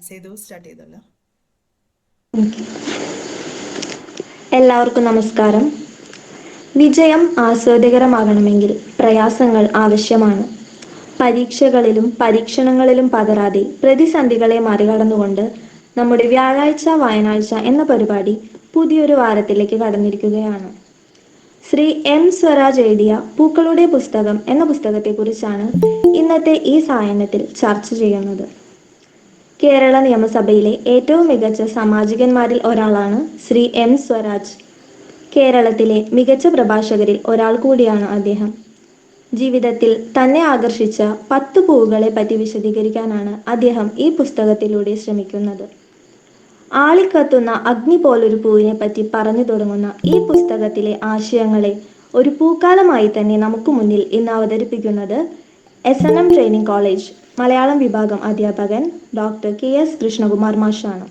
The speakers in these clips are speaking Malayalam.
സ്റ്റാർട്ട് ചെയ്തല്ലോ. എല്ലാവർക്കും നമസ്കാരം. വിജയം ആസ്വാദ്യകരമാകണമെങ്കിൽ പ്രയാസങ്ങൾ ആവശ്യമാണ്. പരീക്ഷകളിലും പരീക്ഷണങ്ങളിലും പതറാതെ പ്രതിസന്ധികളെ മറികടന്നുകൊണ്ട് നമ്മുടെ വ്യാഴാഴ്ച വായനാഴ്ച എന്ന പരിപാടി പുതിയൊരു വാരത്തിലേക്ക് കടന്നിരിക്കുകയാണ്. ശ്രീ എം സ്വരാജ് എഴുതിയ പൂക്കളുടെ പുസ്തകം എന്ന പുസ്തകത്തെക്കുറിച്ചാണ് ഇന്നത്തെ ഈ സായാഹ്നത്തിൽ ചർച്ച ചെയ്യുന്നത്. കേരള നിയമസഭയിലെ ഏറ്റവും മികച്ച സാമാജികന്മാരിൽ ഒരാളാണ് ശ്രീ എം സ്വരാജ്. കേരളത്തിലെ മികച്ച പ്രഭാഷകരിൽ ഒരാൾ കൂടിയാണ് അദ്ദേഹം. ജീവിതത്തിൽ തന്നെ ആകർഷിച്ച 10 പൂവുകളെ പറ്റി വിശദീകരിക്കാനാണ് അദ്ദേഹം ഈ പുസ്തകത്തിലൂടെ ശ്രമിക്കുന്നത്. ആളിക്കത്തുന്ന അഗ്നി പോലൊരു പൂവിനെ പറ്റി പറഞ്ഞു തുടങ്ങുന്ന ഈ പുസ്തകത്തിലെ ആശയങ്ങളെ ഒരു പൂക്കാലമായി തന്നെ നമുക്ക് മുന്നിൽ ഇന്ന് അവതരിപ്പിക്കുന്നത് SNM ട്രെയിനിങ് കോളേജ് മലയാളം വിഭാഗം അധ്യാപകൻ ഡോക്ടർ KS കൃഷ്ണകുമാർ മാഷാണ്.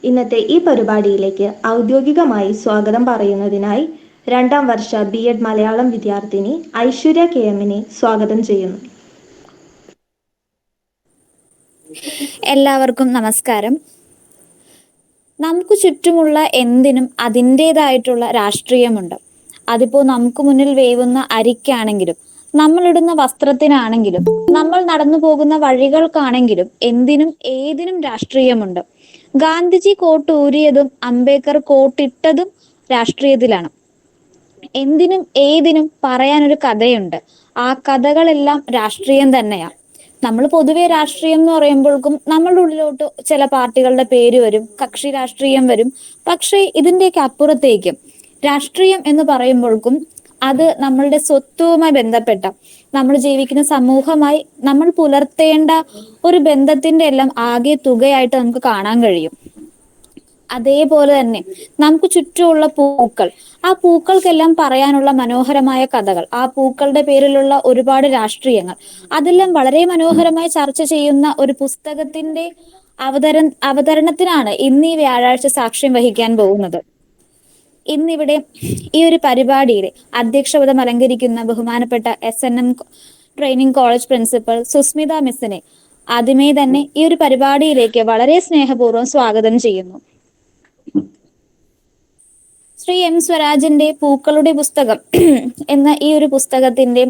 ഇന്നത്തെ ഈ പരിപാടിയിലേക്ക് ഔദ്യോഗികമായി സ്വാഗതം പറയുന്നതിനായി 2ാം വർഷ BEd മലയാളം വിദ്യാർത്ഥിനി ഐശ്വര്യ KM സ്വാഗതം ചെയ്യുന്നു. എല്ലാവർക്കും നമസ്കാരം. നമുക്ക് ചുറ്റുമുള്ള എന്തിനും അതിൻ്റെതായിട്ടുള്ള രാഷ്ട്രീയമുണ്ട്. അതിപ്പോൾ നമുക്ക് മുന്നിൽ വേവുന്ന അരിക്കാണെങ്കിലും നമ്മളിടുന്ന വസ്ത്രത്തിനാണെങ്കിലും നമ്മൾ നടന്നു പോകുന്ന വഴികൾക്കാണെങ്കിലും എന്തിനും ഏതിനും രാഷ്ട്രീയമുണ്ട്. ഗാന്ധിജി കോട്ട് ഊരിയതും അംബേദ്കർ കോട്ടിട്ടതും രാഷ്ട്രീയത്തിലാണ്. എന്തിനും ഏതിനും പറയാനൊരു കഥയുണ്ട്. ആ കഥകളെല്ലാം രാഷ്ട്രീയം തന്നെയാണ്. നമ്മൾ പൊതുവെ രാഷ്ട്രീയം എന്ന് പറയുമ്പോഴേക്കും നമ്മളുടെ ഉള്ളിലോട്ട് ചില പാർട്ടികളുടെ പേര് വരും, കക്ഷി രാഷ്ട്രീയം വരും. പക്ഷേ ഇതിൻ്റെയൊക്കെ അപ്പുറത്തേക്കും രാഷ്ട്രീയം എന്ന് പറയുമ്പോഴേക്കും അത് നമ്മളുടെ സ്വത്വവുമായി ബന്ധപ്പെട്ട നമ്മൾ ജീവിക്കുന്ന സമൂഹമായി നമ്മൾ പുലർത്തേണ്ട ഒരു ബന്ധത്തിന്റെ എല്ലാം ആകെ തുകയായിട്ട് നമുക്ക് കാണാൻ കഴിയും. അതേപോലെ തന്നെ നമുക്ക് ചുറ്റുമുള്ള പൂക്കൾ, ആ പൂക്കൾക്കെല്ലാം പറയാനുള്ള മനോഹരമായ കഥകൾ, ആ പൂക്കളുടെ പേരിലുള്ള ഒരുപാട് രാഷ്ട്രീയങ്ങൾ, അതെല്ലാം വളരെ മനോഹരമായി ചർച്ച ചെയ്യുന്ന ഒരു പുസ്തകത്തിന്റെ അവതരണത്തിനാണ് ഇന്ന് ഈ വ്യാഴാഴ്ച സാക്ഷ്യം വഹിക്കാൻ പോകുന്നത്. ഇന്നിവിടെ ഈ ഒരു പരിപാടിയിൽ അധ്യക്ഷപദം അലങ്കരിക്കുന്ന ബഹുമാനപ്പെട്ട SNM training college principal Susmitha മിസ്സിനെ ആദ്യമേ തന്നെ ഈ ഒരു പരിപാടിയിലേക്ക് വളരെ സ്നേഹപൂർവ്വം സ്വാഗതം ചെയ്യുന്നു. ശ്രീ എം സ്വരാജിന്റെ പൂക്കളുടെ പുസ്തകം എന്ന ഈ ഒരു പുസ്തകത്തിന്റെ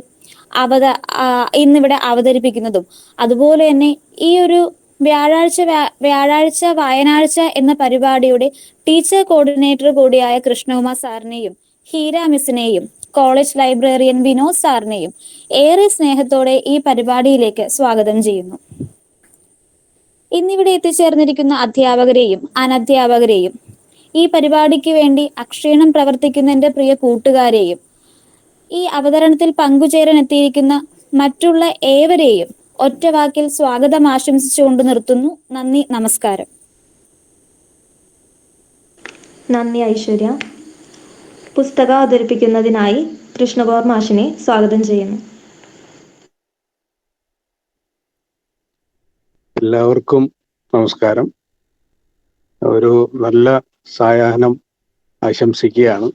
ഇന്നിവിടെ അവതരിപ്പിക്കുന്നതും അതുപോലെ തന്നെ ഈ ഒരു വ്യാഴാഴ്ച വായനാഴ്ച എന്ന പരിപാടിയുടെ ടീച്ചർ കോർഡിനേറ്റർ കൂടിയായ കൃഷ്ണകുമാർ സാറിനെയും ഹീര മിസ്സിനെയും കോളേജ് ലൈബ്രറിയൻ വിനോദ് സാറിനെയും ഏറെ സ്നേഹത്തോടെ ഈ പരിപാടിയിലേക്ക് സ്വാഗതം ചെയ്യുന്നു. ഇന്നിവിടെ എത്തിച്ചേർന്നിരിക്കുന്ന അധ്യാപകരെയും അനധ്യാപകരെയും ഈ പരിപാടിക്ക് വേണ്ടി അക്ഷീണം പ്രവർത്തിക്കുന്ന എൻ്റെ പ്രിയ കൂട്ടുകാരെയും ഈ അവതരണത്തിൽ പങ്കുചേരാൻ എത്തിയിരിക്കുന്ന മറ്റുള്ള ഏവരെയും ഒറ്റ വാക്കിൽ സ്വാഗതം ആശംസിച്ചുകൊണ്ട് നിർത്തുന്നു. നന്ദി, നമസ്കാരം. നന്ദി ഐശ്വര്യ. പുസ്തകം അവതരിപ്പിക്കുന്നതിനായി കൃഷ്ണകുമാർ മാഷിനെ സ്വാഗതം ചെയ്യുന്നു. എല്ലാവർക്കും നമസ്കാരം. ഒരു നല്ല സായാഹ്നം ആശംസിക്കുകയാണ്.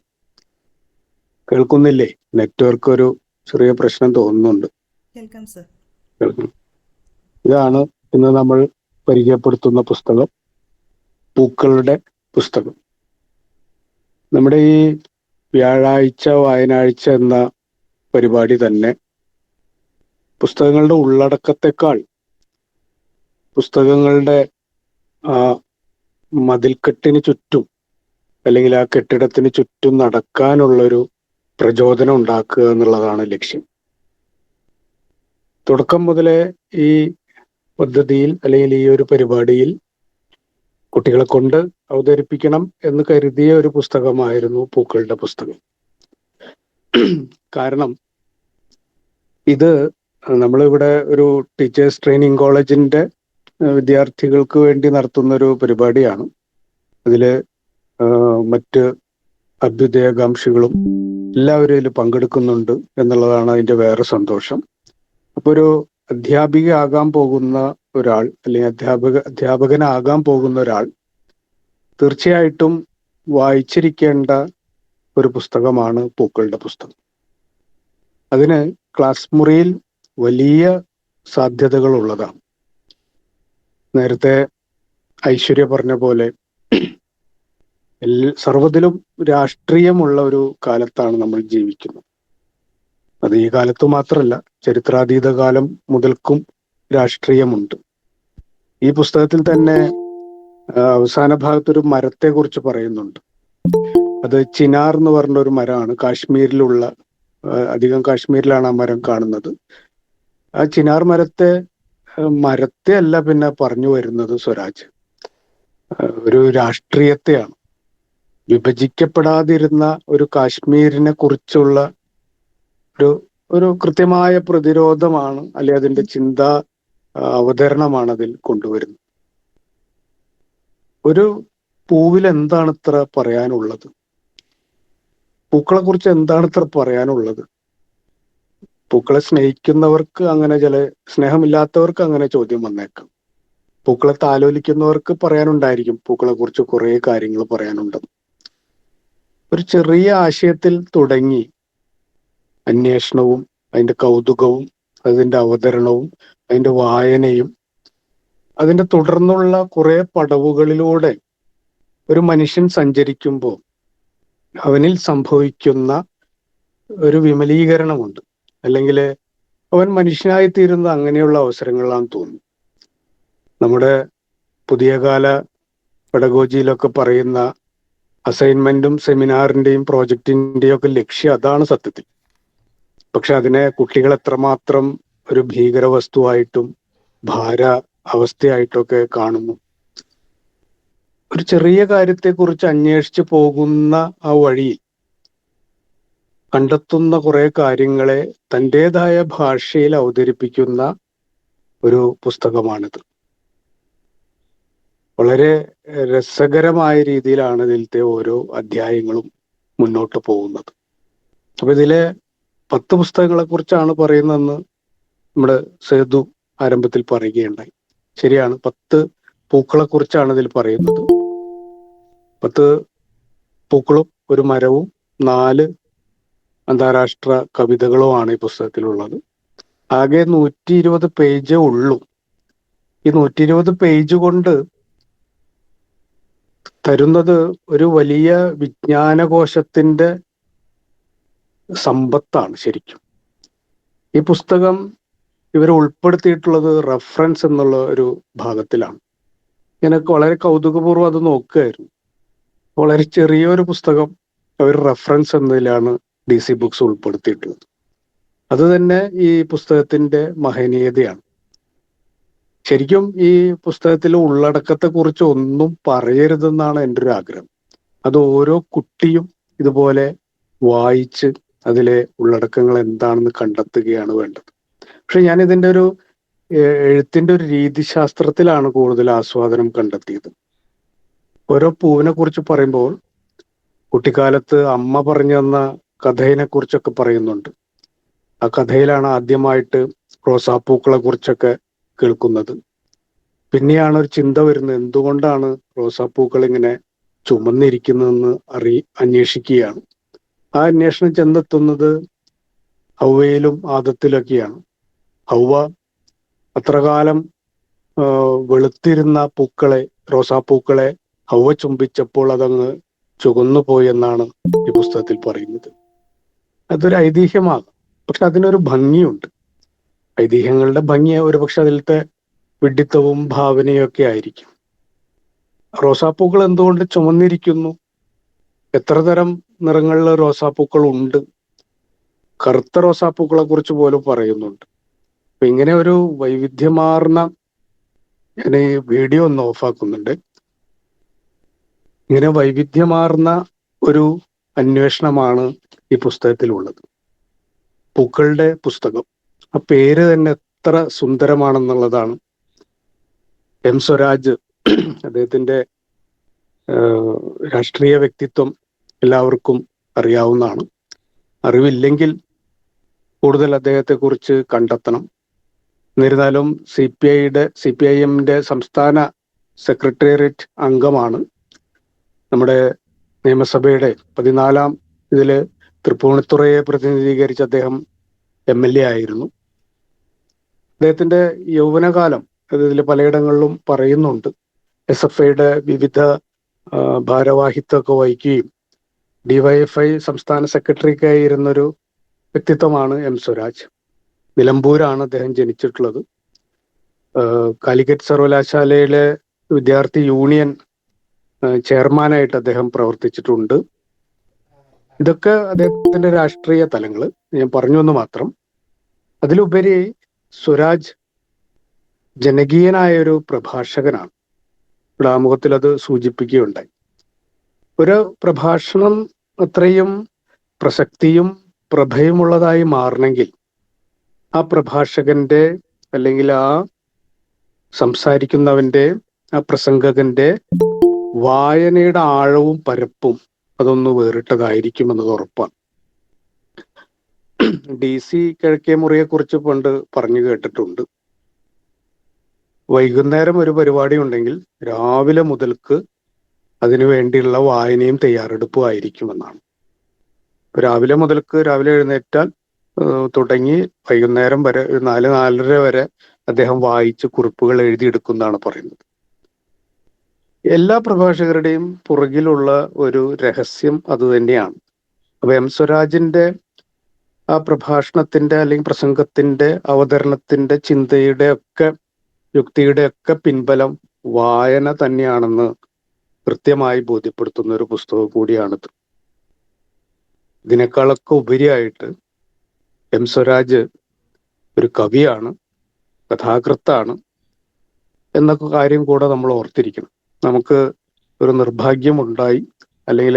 കേൾക്കുന്നില്ലേ? നെറ്റ്വർക്ക് ഒരു ചെറിയ പ്രശ്നം തോന്നുന്നുണ്ട്. കേൾക്കാം സർ. കേൾക്കുന്നു. ഇതാണ് ഇന്ന് നമ്മൾ പരിചയപ്പെടുത്തുന്ന പുസ്തകം, പൂക്കളുടെ പുസ്തകം. നമ്മുടെ ഈ വ്യാഴാഴ്ച വായനാഴ്ച എന്ന പരിപാടി തന്നെ പുസ്തകങ്ങളുടെ ഉള്ളടക്കത്തെക്കാൾ പുസ്തകങ്ങളുടെ ആ മതിൽക്കെട്ടിന് ചുറ്റും അല്ലെങ്കിൽ ആ കെട്ടിടത്തിന് ചുറ്റും നടക്കാനുള്ളൊരു പ്രചോദനം ഉണ്ടാക്കുക എന്നുള്ളതാണ് ലക്ഷ്യം. തുടക്കം മുതലേ ഈ പദ്ധതിയിൽ അല്ലെങ്കിൽ ഈ ഒരു പരിപാടിയിൽ കുട്ടികളെ കൊണ്ട് അവതരിപ്പിക്കണം എന്ന് കരുതിയ ഒരു പുസ്തകമായിരുന്നു പൂക്കളുടെ പുസ്തകം. കാരണം ഇത് നമ്മളിവിടെ ഒരു ടീച്ചേഴ്സ് ട്രെയിനിങ് കോളേജിന്റെ വിദ്യാർത്ഥികൾക്ക് വേണ്ടി നടത്തുന്ന ഒരു പരിപാടിയാണ്. അതിൽ മറ്റ് അഭ്യുദയകാംക്ഷികളും എല്ലാവരും ഇതിൽ പങ്കെടുക്കുന്നുണ്ട് എന്നുള്ളതാണ് അതിൻ്റെ വേറെ സന്തോഷം. അപ്പോൾ ഒരു അധ്യാപികയാകാൻ പോകുന്ന ഒരാൾ അല്ലെങ്കിൽ അധ്യാപകനാകാൻ പോകുന്ന ഒരാൾ തീർച്ചയായിട്ടും വായിച്ചിരിക്കേണ്ട ഒരു പുസ്തകമാണ് പൂക്കളുടെ പുസ്തകം. അതിന് ക്ലാസ് മുറിയിൽ വലിയ സാധ്യതകൾ ഉള്ളതാണ്. നേരത്തെ ഐശ്വര്യ പറഞ്ഞ പോലെ സർവ്വതിലും രാഷ്ട്രീയമുള്ള ഒരു കാലത്താണ് നമ്മൾ ജീവിക്കുന്നത്. അത് ഈ കാലത്ത് മാത്രമല്ല, ചരിത്രാതീത കാലം മുതൽക്കും രാഷ്ട്രീയമുണ്ട്. ഈ പുസ്തകത്തിൽ തന്നെ അവസാന ഭാഗത്തൊരു മരത്തെ കുറിച്ച് പറയുന്നുണ്ട്. അത് ചിനാർ എന്ന് പറഞ്ഞ ഒരു മരമാണ്. കാശ്മീരിലുള്ള, അധികം കാശ്മീരിലാണ് ആ മരം കാണുന്നത്. ആ ചിനാർ മരത്തെ അല്ല പിന്നെ പറഞ്ഞു വരുന്നത് സ്വരാജ്, ഒരു രാഷ്ട്രീയത്തെയാണ്. വിഭജിക്കപ്പെടാതിരുന്ന ഒരു കാശ്മീരിനെ കുറിച്ചുള്ള ഒരു കൃത്യമായ പ്രതിരോധമാണ്, അല്ലെ അതിന്റെ ചിന്താ അവതരണമാണ് അതിൽ കൊണ്ടുവരുന്നത്. ഒരു പൂവിൽ എന്താണ് ഇത്ര പറയാനുള്ളത്? പൂക്കളെ കുറിച്ച് എന്താണ് ഇത്ര പറയാനുള്ളത്? പൂക്കളെ സ്നേഹിക്കുന്നവർക്ക് അങ്ങനെ, സ്നേഹമില്ലാത്തവർക്ക് അങ്ങനെ ചോദ്യം വന്നേക്കാം. പൂക്കളെ താലോലിക്കുന്നവർക്ക് പറയാനുണ്ടായിരിക്കും പൂക്കളെ കുറിച്ച് കുറെ കാര്യങ്ങൾ പറയാനുണ്ടെന്ന്. ഒരു ചെറിയ ആശയത്തിൽ തുടങ്ങി അന്വേഷണവും അതിന്റെ കൗതുകവും അതിന്റെ അവതരണവും അതിന്റെ വായനയും അതിന്റെ തുടർന്നുള്ള കുറെ പടവുകളിലൂടെ ഒരു മനുഷ്യൻ സഞ്ചരിക്കുമ്പോൾ അവനിൽ സംഭവിക്കുന്ന ഒരു വിമലീകരണമുണ്ട്. അല്ലെങ്കിൽ അവൻ മനുഷ്യനായി തീരുന്ന അങ്ങനെയുള്ള അവസരങ്ങളാണെന്ന് തോന്നുന്നു. നമ്മുടെ പുതിയ കാല പെഡഗോജിയിലൊക്കെ പറയുന്ന അസൈൻമെന്റും സെമിനാറിന്റെയും പ്രോജക്റ്റിന്റെയും ഒക്കെ ലക്ഷ്യം അതാണ് സത്യത്തിൽ. പക്ഷെ അതിനെ കുട്ടികൾ എത്രമാത്രം ഒരു ഭീകര വസ്തുവായിട്ടും ഭാര അവസ്ഥയായിട്ടൊക്കെ കാണുന്നു. ഒരു ചെറിയ കാര്യത്തെക്കുറിച്ച് അന്വേഷിച്ച് പോകുന്ന ആ വഴിയിൽ കണ്ടെത്തുന്ന കുറെ കാര്യങ്ങളെ തൻ്റെതായ ഭാഷയിൽ അവതരിപ്പിക്കുന്ന ഒരു പുസ്തകമാണിത്. വളരെ രസകരമായ രീതിയിലാണ് ഇതിലത്തെ ഓരോ അധ്യായങ്ങളും മുന്നോട്ട് പോകുന്നത്. അപ്പൊ ഇതിലെ 10 പുസ്തകങ്ങളെ കുറിച്ചാണ് പറയുന്നതെന്ന് നമ്മുടെ സേതു ആരംഭത്തിൽ പറയുകയുണ്ടായി. ശരിയാണ്, 10 പൂക്കളെ കുറിച്ചാണ് ഇതിൽ പറയുന്നത്. 10 പൂക്കളും ഒരു മരവും 4 അന്താരാഷ്ട്ര കവിതകളുമാണ് ഈ പുസ്തകത്തിലുള്ളത്. ആകെ 120 പേജേ ഉള്ളൂ. ഈ 120 പേജ് കൊണ്ട് തരുന്നത് ഒരു വലിയ വിജ്ഞാനകോശത്തിന്റെ സമ്പത്താണ് ശരിക്കും. ഈ പുസ്തകം ഇവർ ഉൾപ്പെടുത്തിയിട്ടുള്ളത് റെഫറൻസ് എന്നുള്ള ഒരു ഭാഗത്തിലാണ്. എനിക്ക് വളരെ കൗതുകപൂർവ്വം അത് നോക്കുകയായിരുന്നു. വളരെ ചെറിയൊരു പുസ്തകം അവർ റെഫറൻസ് എന്നതിലാണ് DC ബുക്സ് ഉൾപ്പെടുത്തിയിട്ടുള്ളത്. അത് തന്നെ ഈ പുസ്തകത്തിന്റെ മഹനീയതയാണ്. ശരിക്കും ഈ പുസ്തകത്തിലെ ഉള്ളടക്കത്തെ കുറിച്ച് ഒന്നും പറയരുതെന്നാണ് എൻ്റെ ഒരു ആഗ്രഹം. അത് ഓരോ കുട്ടിയും ഇതുപോലെ വായിച്ച് അതിലെ ഉള്ളടക്കങ്ങൾ എന്താണെന്ന് കണ്ടെത്തുകയാണ് വേണ്ടത്. പക്ഷെ ഞാൻ ഇതിൻ്റെ ഒരു എഴുത്തിന്റെ ഒരു രീതിശാസ്ത്രത്തിലാണ് കൂടുതൽ ആസ്വാദനം കണ്ടെത്തിയത്. ഓരോ പൂവിനെ കുറിച്ച് പറയുമ്പോൾ കുട്ടിക്കാലത്ത് അമ്മ പറഞ്ഞു തന്ന കഥയിനെ കുറിച്ചൊക്കെ പറയുന്നുണ്ട്. ആ കഥയിലാണ് ആദ്യമായിട്ട് റോസാപ്പൂക്കളെ കുറിച്ചൊക്കെ കേൾക്കുന്നത്. പിന്നെയാണ് ഒരു ചിന്ത വരുന്നത്, എന്തുകൊണ്ടാണ് റോസാപ്പൂക്കൾ ഇങ്ങനെ ചുമന്നിരിക്കുന്നതെന്ന് അന്വേഷിക്കുകയാണ്. ആ അന്വേഷണം ചെന്നെത്തുന്നത് ഹൗവയിലും ആദത്തിലൊക്കെയാണ്. ഹൗവ അത്ര കാലം വെളുത്തിരുന്ന റോസാപ്പൂക്കളെ ഹൗവ ചുംബിച്ചപ്പോൾ അതങ്ങ് ചുവന്നുപോയി എന്നാണ് ഈ പുസ്തകത്തിൽ പറയുന്നത്. അതൊരു ഐതിഹ്യമാകാം, പക്ഷെ അതിനൊരു ഭംഗിയുണ്ട്. ഐതിഹ്യങ്ങളുടെ ഭംഗി ഒരുപക്ഷെ അതിലത്തെ വിഡ്ഢിത്തവും ഭാവനയും ഒക്കെ ആയിരിക്കും. റോസാപ്പൂക്കൾ എന്തുകൊണ്ട് ചുമന്നിരിക്കുന്നു? എത്ര തരം നിറങ്ങളിലെ റോസാപ്പൂക്കൾ ഉണ്ട്? കറുത്ത റോസാപ്പൂക്കളെ കുറിച്ച് പോലും പറയുന്നുണ്ട്. അപ്പൊ ഇങ്ങനെ ഒരു വൈവിധ്യമാർന്ന, ഞാൻ ഈ വീഡിയോ ഒന്ന് ഓഫാക്കുന്നുണ്ട്. ഇങ്ങനെ വൈവിധ്യമാർന്ന ഒരു അന്വേഷണമാണ് ഈ പുസ്തകത്തിലുള്ളത്. പൂക്കളുടെ പുസ്തകം, ആ പേര് തന്നെ എത്ര സുന്ദരമാണെന്നുള്ളതാണ്. M. സ്വരാജ്, അദ്ദേഹത്തിന്റെ രാഷ്ട്രീയ വ്യക്തിത്വം എല്ലാവർക്കും അറിയാവുന്നതാണ്. അറിവില്ലെങ്കിൽ കൂടുതൽ അദ്ദേഹത്തെ കുറിച്ച് കണ്ടെത്തണം. എന്നിരുന്നാലും CPIM സംസ്ഥാന സെക്രട്ടേറിയറ്റ് അംഗമാണ്. നമ്മുടെ നിയമസഭയുടെ 14-ാം ഇതില് തൃപ്പൂണിത്തുറയെ പ്രതിനിധീകരിച്ച് അദ്ദേഹം MLA ആയിരുന്നു. അദ്ദേഹത്തിന്റെ യൗവനകാലം ഇതിൽ പലയിടങ്ങളിലും പറയുന്നുണ്ട്. SFIയുടെ വിവിധ ഭാരവാഹിത്വമൊക്കെ വഹിക്കുകയും DYFI സംസ്ഥാന സെക്രട്ടറിക്കായി ഇരുന്നൊരു വ്യക്തിത്വമാണ് M. സ്വരാജ്. നിലമ്പൂരാണ് അദ്ദേഹം ജനിച്ചിട്ടുള്ളത്. കാലിക്കറ്റ് സർവകലാശാലയിലെ വിദ്യാർത്ഥി യൂണിയൻ ചെയർമാനായിട്ട് അദ്ദേഹം പ്രവർത്തിച്ചിട്ടുണ്ട്. ഇതൊക്കെ അദ്ദേഹത്തിന്റെ രാഷ്ട്രീയ തലങ്ങൾ ഞാൻ പറഞ്ഞു എന്ന് മാത്രം. അതിലുപരി സ്വരാജ് ജനകീയനായ ഒരു പ്രഭാഷകനാണ്. ഇവിടെ ആമുഖത്തിൽ അത് സൂചിപ്പിക്കുകയുണ്ടായി. ഒരു പ്രഭാഷണം അത്രയും പ്രസക്തിയും പ്രഭയുമുള്ളതായി മാറണമെങ്കിൽ ആ പ്രഭാഷകന്റെ അല്ലെങ്കിൽ ആ സംസാരിക്കുന്നവന്റെ ആ പ്രസംഗകന്റെ വായനയുടെ ആഴവും പരപ്പും അതൊന്ന് വേറിട്ടതായിരിക്കുമെന്നത് ഉറപ്പാണ്. DC കിഴക്കേ മുറിയെ കുറിച്ച് പണ്ട് പറഞ്ഞു കേട്ടിട്ടുണ്ട്. വൈകുന്നേരം ഒരു പരിപാടി ഉണ്ടെങ്കിൽ രാവിലെ മുതൽക്ക് അതിനു വേണ്ടിയുള്ള വായനയും തയ്യാറെടുപ്പും ആയിരിക്കുമെന്നാണ്. രാവിലെ മുതൽക്ക് രാവിലെ എഴുന്നേറ്റാൽ തുടങ്ങി വൈകുന്നേരം വരെ 4-4:30 വരെ അദ്ദേഹം വായിച്ച് കുറിപ്പുകൾ എഴുതിയെടുക്കുന്നതാണ് പറയുന്നത്. എല്ലാ പ്രഭാഷകരുടെയും പുറകിലുള്ള ഒരു രഹസ്യം അത് തന്നെയാണ്. അപ്പൊ M. സ്വരാജിന്റെ ആ പ്രഭാഷണത്തിന്റെ അല്ലെങ്കിൽ പ്രസംഗത്തിന്റെ അവതരണത്തിന്റെ ചിന്തയുടെ ഒക്കെ യുക്തിയുടെ ഒക്കെ പിൻബലം വായന തന്നെയാണെന്ന് കൃത്യമായി ബോധ്യപ്പെടുത്തുന്ന ഒരു പുസ്തകം കൂടിയാണിത്. ഇതിനേക്കാളൊക്കെ ഉപരിയായിട്ട് M. സ്വരാജ് ഒരു കവിയാണ്, കഥാകൃത്താണ് എന്നൊക്കെ കാര്യം കൂടെ നമ്മൾ ഓർത്തിരിക്കണം. നമുക്ക് ഒരു നിർഭാഗ്യമുണ്ടായി, അല്ലെങ്കിൽ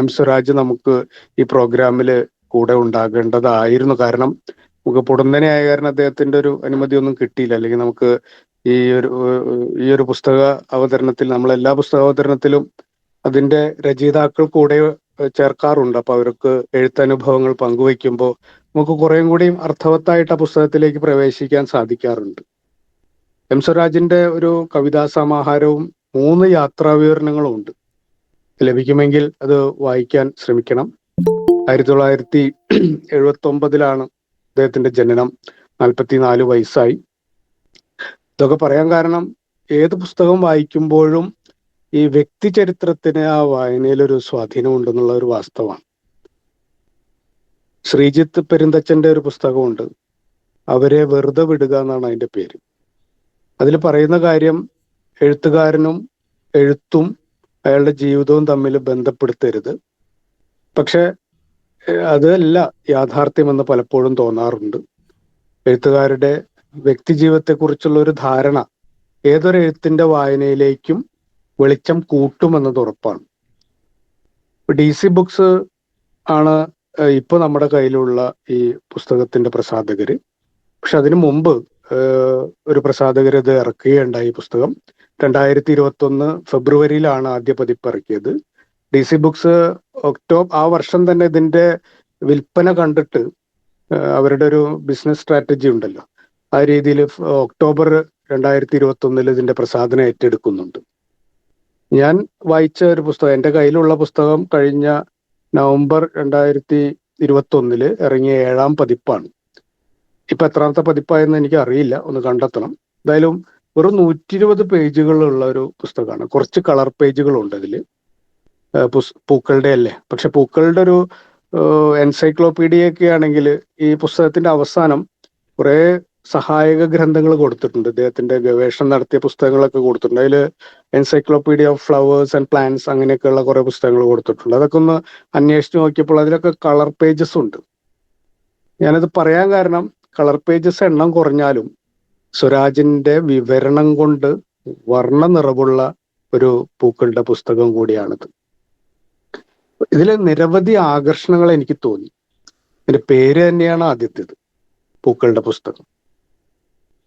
M. സ്വരാജ് നമുക്ക് ഈ പ്രോഗ്രാമിൽ കൂടെ ഉണ്ടാകേണ്ടതായിരുന്നു. കാരണം നമുക്ക് പൊടുന്നനെയായ കാരണം അദ്ദേഹത്തിന്റെ ഒരു അനുമതിയൊന്നും കിട്ടിയില്ല. അല്ലെങ്കിൽ നമുക്ക് ഈ ഒരു പുസ്തക അവതരണത്തിൽ, നമ്മളെല്ലാ പുസ്തക അവതരണത്തിലും അതിന്റെ രചയിതാക്കൾ കൂടെ ചേർക്കാറുണ്ട്. അപ്പൊ അവർക്ക് എഴുത്തനുഭവങ്ങൾ പങ്കുവയ്ക്കുമ്പോൾ നമുക്ക് കുറേയും കൂടിയും അർത്ഥവത്തായിട്ട് ആ പുസ്തകത്തിലേക്ക് പ്രവേശിക്കാൻ സാധിക്കാറുണ്ട്. M. സ്വരാജിന്റെ ഒരു കവിതാ സമാഹാരവും 3 യാത്രാവിവരണങ്ങളും ഉണ്ട്. ലഭിക്കുമെങ്കിൽ അത് വായിക്കാൻ ശ്രമിക്കണം. 1979 അദ്ദേഹത്തിന്റെ ജനനം. 44 വയസ്സായി. ഇതൊക്കെ പറയാൻ കാരണം ഏത് പുസ്തകം വായിക്കുമ്പോഴും ഈ വ്യക്തി ചരിത്രത്തിന് ആ വായനയിലൊരു സ്വാധീനം ഉണ്ടെന്നുള്ള ഒരു വാസ്തവമാണ്. ശ്രീജിത്ത് പെരുന്തച്ചന്റെ ഒരു പുസ്തകമുണ്ട്, അവരെ വെറുതെ വിടുക എന്നാണ് അതിന്റെ പേര്. അതിൽ പറയുന്ന കാര്യം എഴുത്തുകാരനും എഴുത്തും അയാളുടെ ജീവിതവും തമ്മിൽ ബന്ധപ്പെടുത്തരുത്. പക്ഷെ അതല്ല യാഥാർത്ഥ്യമെന്ന് പലപ്പോഴും തോന്നാറുണ്ട്. എഴുത്തുകാരുടെ വ്യക്തി ജീവിതത്തെക്കുറിച്ചുള്ള ഒരു ധാരണ ഏതൊരു എഴുത്തിന്റെ വായനയിലേക്കും വെളിച്ചം കൂട്ടുമെന്നത് ഉറപ്പാണ്. DC ബുക്സ് ആണ് ഇപ്പൊ നമ്മുടെ കയ്യിലുള്ള ഈ പുസ്തകത്തിന്റെ പ്രസാധകര്. പക്ഷെ അതിനു മുമ്പ് ഒരു പ്രസാധകർ ഇത് ഇറക്കുകയുണ്ടായി. ഈ പുസ്തകം 2021 ഫെബ്രുവരിയിലാണ് ആദ്യ പതിപ്പ് ഇറക്കിയത്. DC ബുക്സ് ആ വർഷം തന്നെ ഇതിന്റെ വിൽപ്പന കണ്ടിട്ട് അവരുടെ ഒരു ബിസിനസ് സ്ട്രാറ്റജി ഉണ്ടല്ലോ, ആ രീതിയിൽ ഒക്ടോബർ 2021 ഇതിന്റെ പ്രസാധനം ഏറ്റെടുക്കുന്നുണ്ട്. ഞാൻ വായിച്ച ഒരു പുസ്തകം, എൻ്റെ കയ്യിലുള്ള പുസ്തകം കഴിഞ്ഞ നവംബർ 2021 ഇറങ്ങിയ 7ാം പതിപ്പാണ്. ഇപ്പൊ എത്രാമത്തെ പതിപ്പായെന്ന് എനിക്ക് അറിയില്ല, ഒന്ന് കണ്ടെത്തണം. എന്തായാലും വെറും 120 പേജുകളുള്ള ഒരു പുസ്തകമാണ്. കുറച്ച് കളർ പേജുകളുണ്ട് അതിൽ. പൂക്കളുടെ അല്ലേ, പക്ഷെ പൂക്കളുടെ ഒരു എൻസൈക്ലോപീഡിയൊക്കെ ആണെങ്കിൽ ഈ പുസ്തകത്തിന്റെ അവസാനം കുറെ സഹായക ഗ്രന്ഥങ്ങൾ കൊടുത്തിട്ടുണ്ട്. ഇദ്ദേഹത്തിന്റെ ഗവേഷണം നടത്തിയ പുസ്തകങ്ങളൊക്കെ കൊടുത്തിട്ടുണ്ട്. അതിൽ encyclopedia of flowers and plants അങ്ങനെയൊക്കെയുള്ള കുറെ പുസ്തകങ്ങൾ കൊടുത്തിട്ടുണ്ട്. അതൊക്കെ ഒന്ന് അന്വേഷിച്ച് നോക്കിയപ്പോൾ അതിലൊക്കെ കളർ പേജസ് ഉണ്ട്. ഞാനത് പറയാൻ കാരണം കളർ പേജസ് എണ്ണം കുറഞ്ഞാലും സ്വരാജിന്റെ വിവരണം കൊണ്ട് വർണ്ണ നിറവുള്ള ഒരു പൂക്കളുടെ പുസ്തകം കൂടിയാണിത്. ഇതിലെ നിരവധി ആകർഷണങ്ങൾ എനിക്ക് തോന്നി. ഇതിന്റെ പേര് തന്നെയാണ് ആദ്യത്തേത്, പൂക്കളുടെ പുസ്തകം.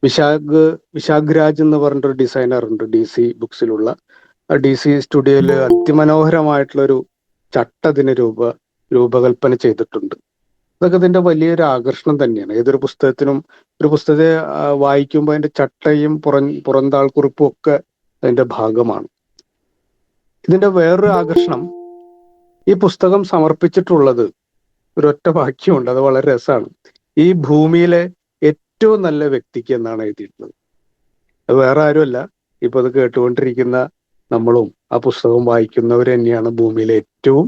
വിശാഖ് രാജ് എന്ന് പറഞ്ഞിട്ടൊരു ഡിസൈനർ ഉണ്ട് DC ബുക്സിലുള്ള. DC സ്റ്റുഡിയോയിൽ അതിമനോഹരമായിട്ടുള്ളൊരു ചട്ടത്തിന് രൂപകൽപ്പന ചെയ്തിട്ടുണ്ട്. അതൊക്കെ ഇതിന്റെ വലിയൊരു ആകർഷണം തന്നെയാണ്. ഏതൊരു പുസ്തകത്തിനും ഒരു പുസ്തകത്തെ വായിക്കുമ്പോൾ അതിന്റെ ചട്ടയും പുറന്താൾക്കുറിപ്പും ഒക്കെ അതിന്റെ ഭാഗമാണ്. ഇതിന്റെ വേറൊരു ആകർഷണം, ഈ പുസ്തകം സമർപ്പിച്ചിട്ടുള്ളത് ഒരൊറ്റ വാക്യമുണ്ട്, അത് വളരെ രസമാണ്. ഈ ഭൂമിയിലെ ഏറ്റവും നല്ല വ്യക്തിക്ക് എന്നാണ് എഴുതിയിട്ടുള്ളത്. അത് വേറെ ആരുമല്ല, ഇപ്പൊ അത് കേട്ടുകൊണ്ടിരിക്കുന്ന നമ്മളും ആ പുസ്തകം വായിക്കുന്നവർ തന്നെയാണ് ഭൂമിയിലെ ഏറ്റവും